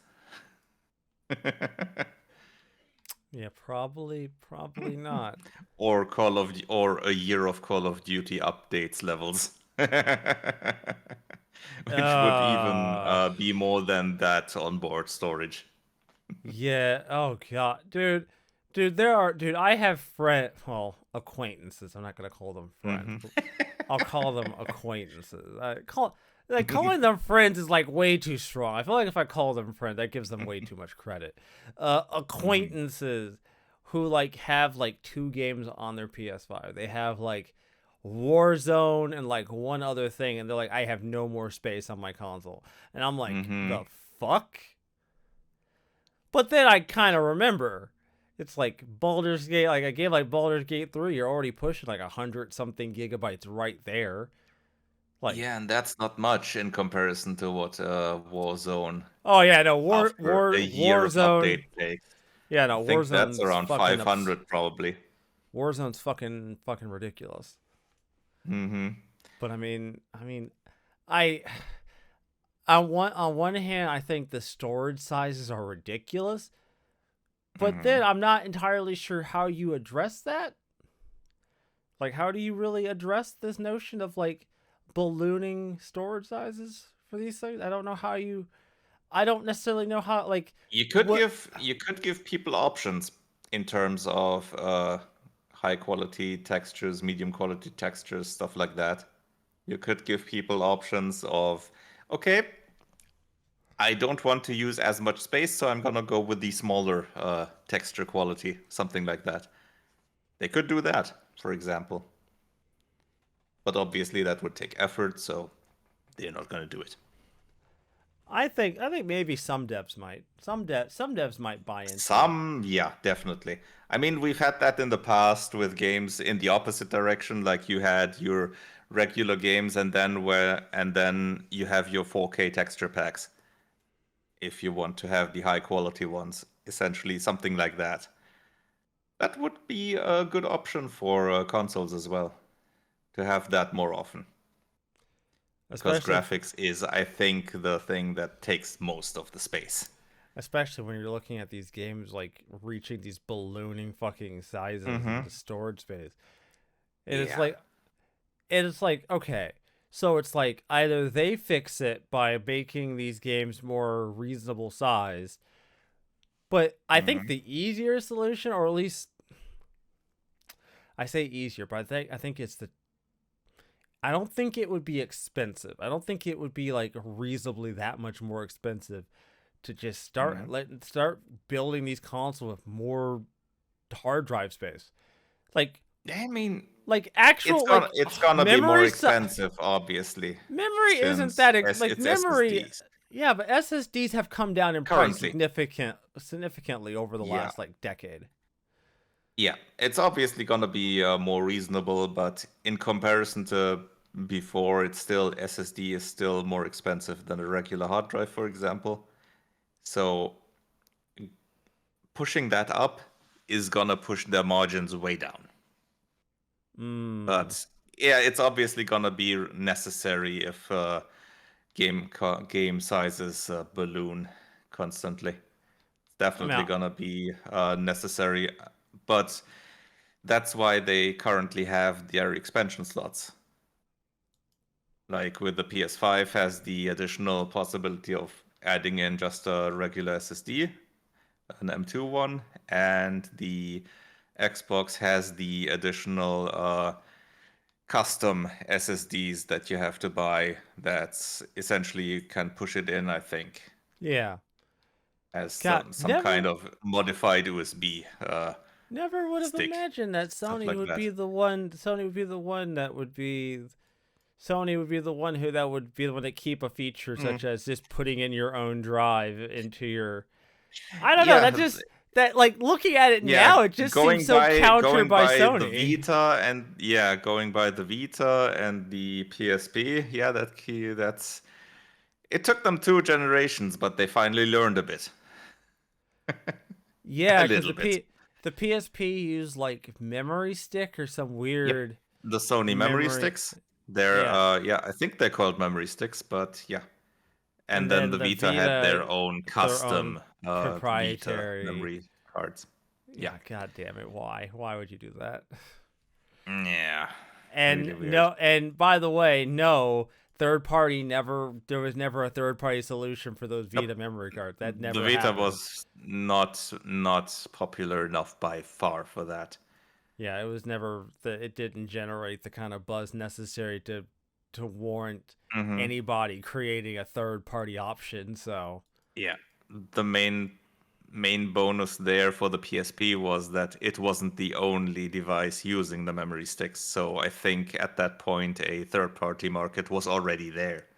Yeah, probably not. or a year of Call of Duty updates levels. Which would even be more than that onboard storage. Yeah. Oh god, dude. I have acquaintances. I'm not gonna call them friends. I'll call them acquaintances. Calling them friends is like way too strong. I feel like if I call them friends, that gives them way too much credit. Acquaintances who like have like 2 games on their PS5. They have like Warzone and like one other thing, and they're like, I have no more space on my console. And I'm like, the fuck? But then I kind of remember, it's like Baldur's Gate, like a game like Baldur's Gate 3, you're already pushing like 100-something gigabytes right there. Like, yeah, and that's not much in comparison to what Warzone. Oh yeah, no, Warzone update takes. Yeah, no, I think that's around 500 probably. Warzone's fucking ridiculous. But I mean, on one hand, I think the storage sizes are ridiculous, but then I'm not entirely sure how you address that. Like, how do you really address this notion of like ballooning storage sizes for these things? I don't know how you. I don't necessarily know how. Like, you could give people options in terms of high quality textures, medium quality textures, stuff like that. You could give people options of, okay, I don't want to use as much space, so I'm gonna go with the smaller texture quality, something like that. They could do that, for example. But obviously that would take effort, so they're not gonna do it. I think maybe some devs might. Some devs might buy into Some, yeah, definitely. I mean, we've had that in the past with games in the opposite direction, like you had your regular games and then you have your 4K texture packs. If you want to have the high quality ones, essentially something like that. That would be a good option for consoles as well, to have that more often. because especially graphics is, I think, the thing that takes most of the space. especially when you're looking at these games like reaching these ballooning fucking sizes Mm-hmm. into storage space. And Yeah. it's like okay, so it's like either they fix it by making these games more reasonable size, but I think Mm-hmm. the easier solution, or at least I say easier, but I think it's the I don't think it would be expensive. I don't think it would be like reasonably that much more expensive to just Mm-hmm. start building these consoles with more hard drive space. Like I mean, actual like it's gonna be more memory expensive, obviously, memory isn't since that like it's memory. SSDs Yeah, but SSDs have come down in price currently. significantly over the Yeah, last like decade. yeah, it's obviously gonna be more reasonable, but in comparison to before, it's still SSD is still more expensive than a regular hard drive, for example. So pushing that up is gonna push their margins way down. Mm. But yeah, it's obviously gonna be necessary if game sizes balloon constantly. It's I mean, definitely gonna be necessary, but that's why they currently have their expansion slots. Like with the PS5 has the additional possibility of adding in just a regular SSD, an M2 one, and the Xbox has the additional custom SSDs that you have to buy. That's essentially you can push it in, I think, yeah. as God, some kind of modified USB never would have stick, imagined that stuff Sony like would that. be the one. Sony would be the one that would be. Sony would be the one who that would be the one to keep a feature Mm. such as just putting in your own drive into your. I don't know. That Yeah, just that like looking at it yeah. now, it just seems so counter Going by by the Sony. Vita and yeah, going by the Vita and the PSP. Yeah, that's it took them 2 generations, but they finally learned a bit, a Yeah, because little bit. the PSP used like memory stick or some Yep. weird The Sony memory memory. sticks. They're Yeah, yeah, I think they're called memory sticks, but yeah. And and then then the the Vita had Vita, their own their own custom Vita proprietary. memory cards. Yeah. Yeah, god damn it, why? Why would you do that? Yeah. And Really weird. no, and by the way, no third party never. There was never a third party solution for those Nope. Vita memory cards. That The never Vita happened. was not popular enough by far for that. Yeah, it was never. It didn't generate the kind of buzz necessary to warrant Hmm. anybody creating a third party option. So Yeah. The main bonus there for the PSP was that it wasn't the only device using the memory sticks. So I think at that point a third party market was already there.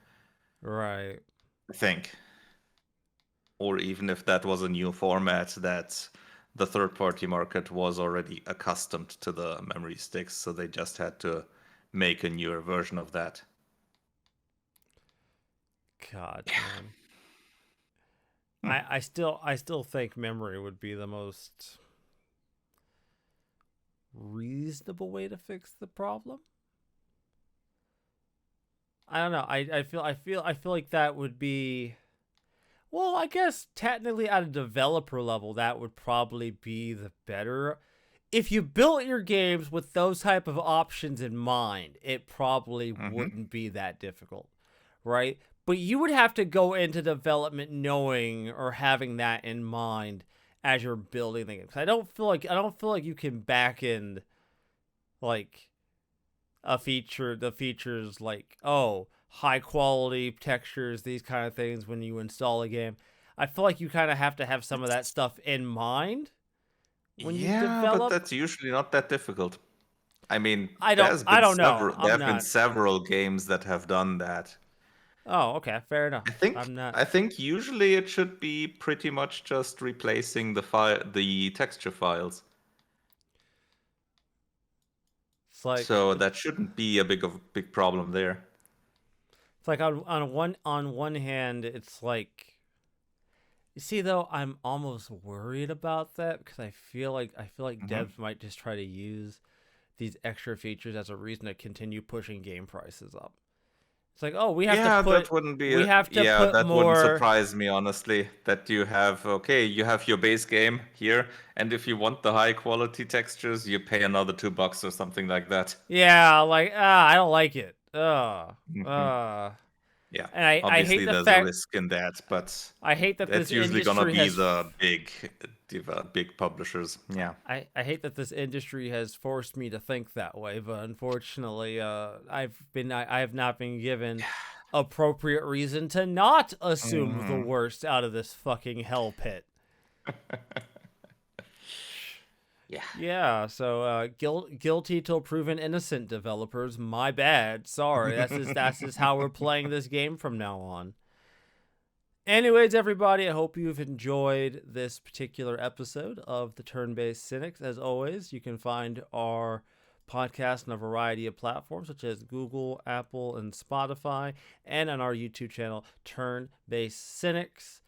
right. I think. Or even if that was a new format that the third party market was already accustomed to the memory sticks, so they just had to make a newer version of that. God, Yeah. man. Hmm. I still think memory would be the most reasonable way to fix the problem. I don't know. I feel like that would be well, I guess technically at a developer level that would probably be the better. If you built your games with those type of options in mind, it probably Mm-hmm. wouldn't be that difficult, right? But you would have to go into development knowing or having that in mind as you're building the game. I don't feel like you can back end like the features like high quality textures, these kind of things when you install a game. I feel like you kind of have to have some of that stuff in mind when you Yeah, but develop. that's usually not that difficult. I mean, I don't know. there I'm have been not. several games that have done that. Oh, okay, fair enough. I'm not. I think usually it should be pretty much just replacing the texture files. It's like So that shouldn't be a big problem there. it's like on one hand, it's like you see though I'm almost worried about that because I feel like Hmm. devs might just try to use these extra features as a reason to continue pushing game prices up. It's like, oh, Yeah, that wouldn't be. we have to Yeah, put that wouldn't more. surprise me, honestly. That you have, okay, you have your base game here, and if you want the high quality textures, you pay another $2 or something like that. Yeah, like I don't like it. Hmm. Yeah, And I hate obviously the there's a fact risk in that, but I hate that this that's usually gonna industry be has the big publishers. Yeah. I hate that this industry has forced me to think that way, but unfortunately, I have not been given appropriate reason to not assume the Hmm. worst out of this fucking hell pit. Yeah. Yeah, so guilty till proven innocent, developers. My bad. Sorry. That's just how we're playing this game from now on. Anyways, everybody, I hope you've enjoyed this particular episode of the Turn-Based Cynics. As always, you can find our podcast on a variety of platforms such as Google, Apple, and Spotify, and on our YouTube channel, Turn-Based Cynics,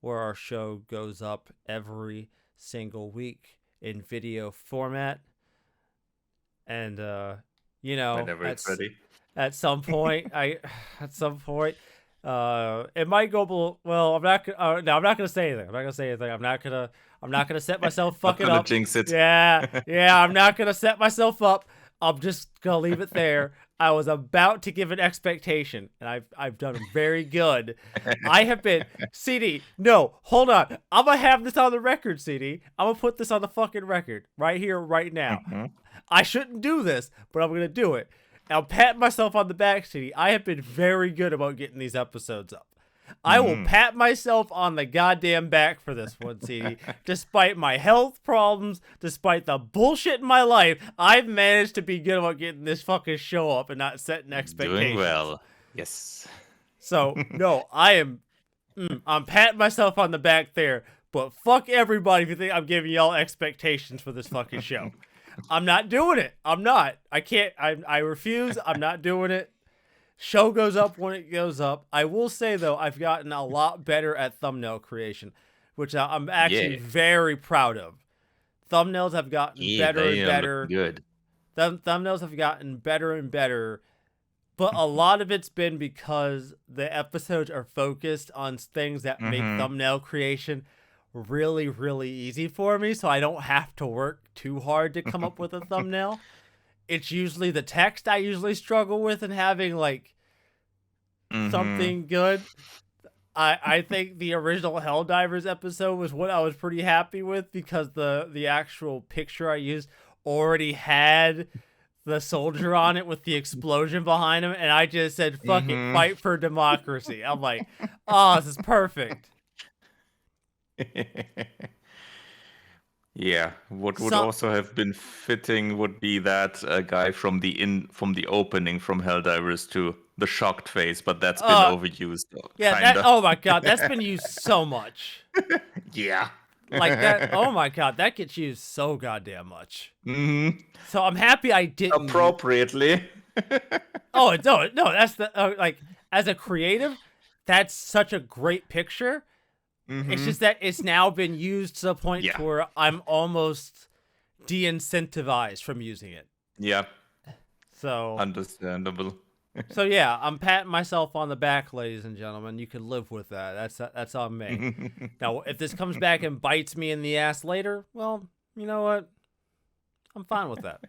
where our show goes up every single week in video format. And Whenever it's ready. at some point, it might go well. I'm not. No, I'm not gonna say anything. I'm not gonna set myself Not fucking gonna up. jinx it. Yeah. I'm not gonna set myself up. I'm just gonna leave it there. I was about to give an expectation, and I've done very good. I have been CD. No, hold on. I'm gonna have this on the record, CD. I'm gonna put this on the fucking record right here, right now. Mhm. I shouldn't do this, but I'm gonna do it. I'll pat myself on the back, CD. I have been very good about getting these episodes up. I will pat myself on the goddamn back for this one, CD. Despite my health problems, despite the bullshit in my life, I've managed to be good about getting this fucking show up and not setting expectations. Doing well. Yes. So, no, I'm patting myself on the back there, but fuck everybody if you think I'm giving y'all expectations for this fucking show. I'm not doing it. I'm not. I can't. I refuse. I'm not doing it. Show goes up when it goes up. I will say, though, I've gotten a lot better at thumbnail creation, which I'm actually very proud of. Thumbnails have gotten better and better. Good. Thumbnails have gotten better and better, but a lot of it's been because the episodes are focused on things that make thumbnail creation really, really easy for me, so I don't have to work too hard to come up with a thumbnail. It's usually the text I usually struggle with and having like something good. I think the original Helldivers episode was what I was pretty happy with because the actual picture I used already had the soldier on it with the explosion behind him, and I just said, fuck it, fight for democracy. I'm like, oh, this is perfect. Yeah, what would also have been fitting would be that guy from the opening from Helldivers 2, the shocked face, but that's been overused. Yeah, oh my god, that's been used so much. Yeah. Like that, oh my god, that gets used so goddamn much. Mm-hmm. So I'm happy I didn't. Appropriately. Oh, no, that's the, like, as a creative, that's such a great picture. It's just that it's now been used to the point where I'm almost de-incentivized from using it. Yeah. So understandable. So yeah, I'm patting myself on the back, ladies and gentlemen. You can live with that. That's on me. Now, if this comes back and bites me in the ass later, well, you know what? I'm fine with that.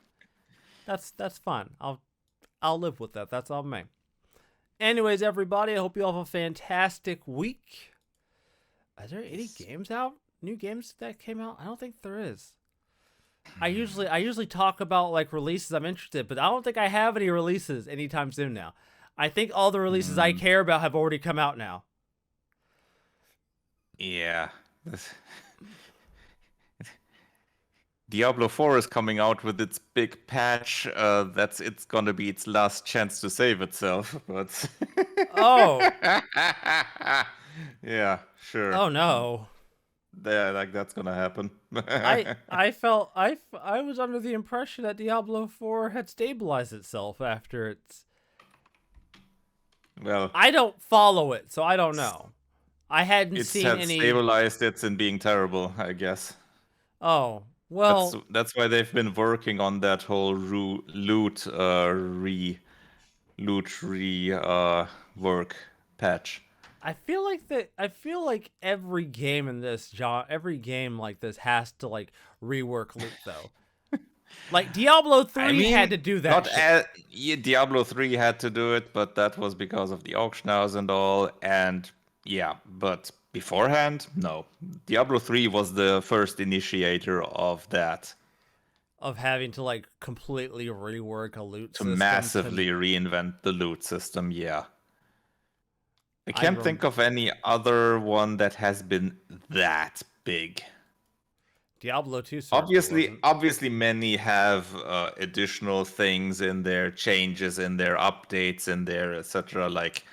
That's fine. I'll live with that. That's on me. Anyways, everybody, I hope you all have a fantastic week. Are there any games out? New games that came out? I don't think there is. I usually talk about like releases I'm interested, but I don't think I have any releases anytime soon now. I think all the releases I care about have already come out now. Yeah. Diablo 4 is coming out with its big patch. It's gonna be its last chance to save itself, but Oh. Yeah, sure. Oh no. Yeah, like that's gonna happen. I was under the impression that Diablo 4 had stabilized itself after its. Well, I don't follow it, so I don't know. I hadn't seen any. Stabilized. It's in being terrible, I guess. Oh well. That's why they've been working on that whole loot loot rework patch. I feel like every game in this every game like this has to like rework loot though. Like Diablo 3 had to do that not shit. yeah, Diablo 3 had to do it, but that was because of the auction house and all. And yeah, but beforehand, no. Diablo 3 was the first initiator of that Of having to like completely rework a loot to system massively reinvent the loot system. Yeah. I I can't think of any other one that has been that big. Diablo 2 certainly wasn't. Obviously, many have additional things in there, changes in there, updates in there, etc. Like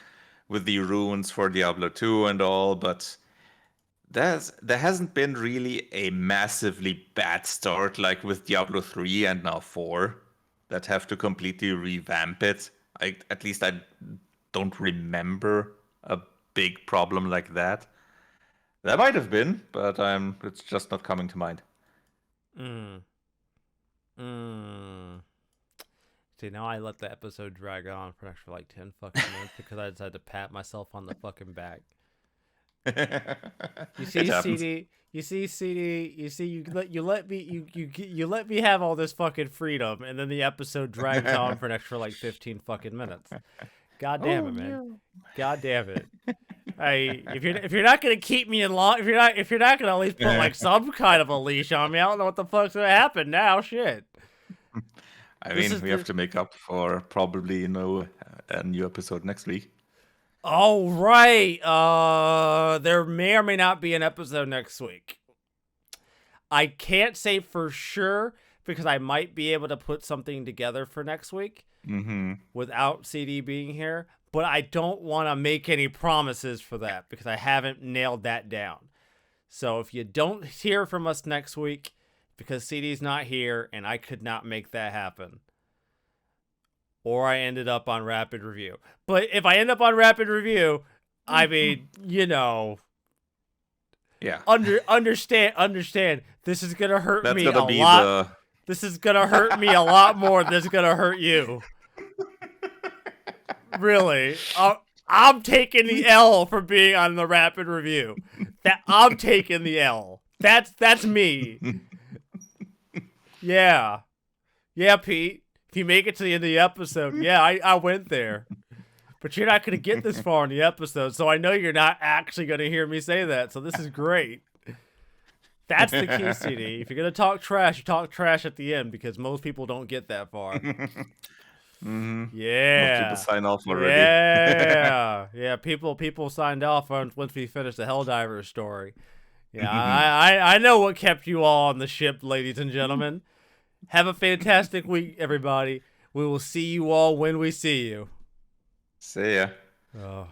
with the runes for Diablo 2 and all, but there hasn't been really a massively bad start like with Diablo 3 and now 4 that have to completely revamp it. At least I don't remember a big problem like that. There might have been, but it's just not coming to mind. See, now I let the episode drag on for an extra like 10 fucking minutes because I decided to pat myself on the fucking back. You see, CD. You see, CD. You see, you let me have all this fucking freedom, and then the episode drags on for an extra like 15 fucking minutes. God damn it, man. God damn it. If you're not gonna keep me in law, if you're not gonna at least put like some kind of a leash on me, I don't know what the fuck's gonna happen now. Shit. I mean, we have to make up for probably a new episode next week. Oh right. There may or may not be an episode next week. I can't say for sure because I might be able to put something together for next week without CD being here. But I don't want to make any promises for that because I haven't nailed that down. So if you don't hear from us next week because CD's not here and I could not make that happen, or I ended up on Rapid Review. But if I end up on Rapid Review, I mean, you know, yeah, understand. This is gonna hurt me a be lot. This is gonna hurt me a lot more than it's gonna hurt you. Really, I'm taking the L for being on the Rapid Review. That I'm taking the L. That's me. Yeah, Pete. If you make it to the end of the episode, yeah, I went there. But you're not gonna get this far in the episode, so I know you're not actually gonna hear me say that. So this is great. That's the key, CD. If you're gonna talk trash, you talk trash at the end because most people don't get that far. Yeah. Most people sign off already. Yeah. People signed off once we finished the Helldivers story. Yeah, I know what kept you all on the ship, ladies and gentlemen. Have a fantastic week, everybody. We will see you all when we see you. See ya. Oh.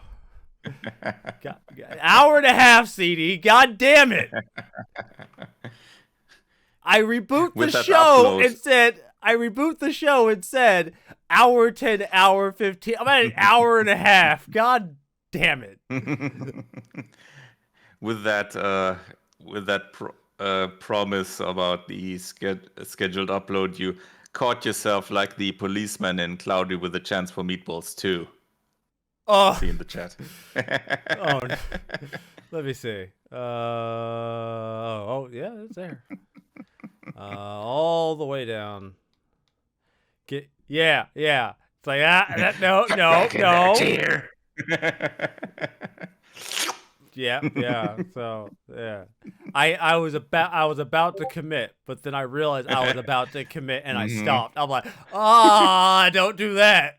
God, hour and a half, CD. God damn it. I reboot the show and said hour 10, hour 15. I'm at an hour and a half. God damn it. With that promise about the scheduled upload, you caught yourself like the policeman in Cloudy with a Chance for Meatballs too. Oh, see in the chat. Oh, no. Let me see. Oh yeah, it's there. All the way down. Yeah. It's like no. Yeah. So yeah, I was about to commit, but then I realized I was about to commit and I stopped. I'm like, don't do that.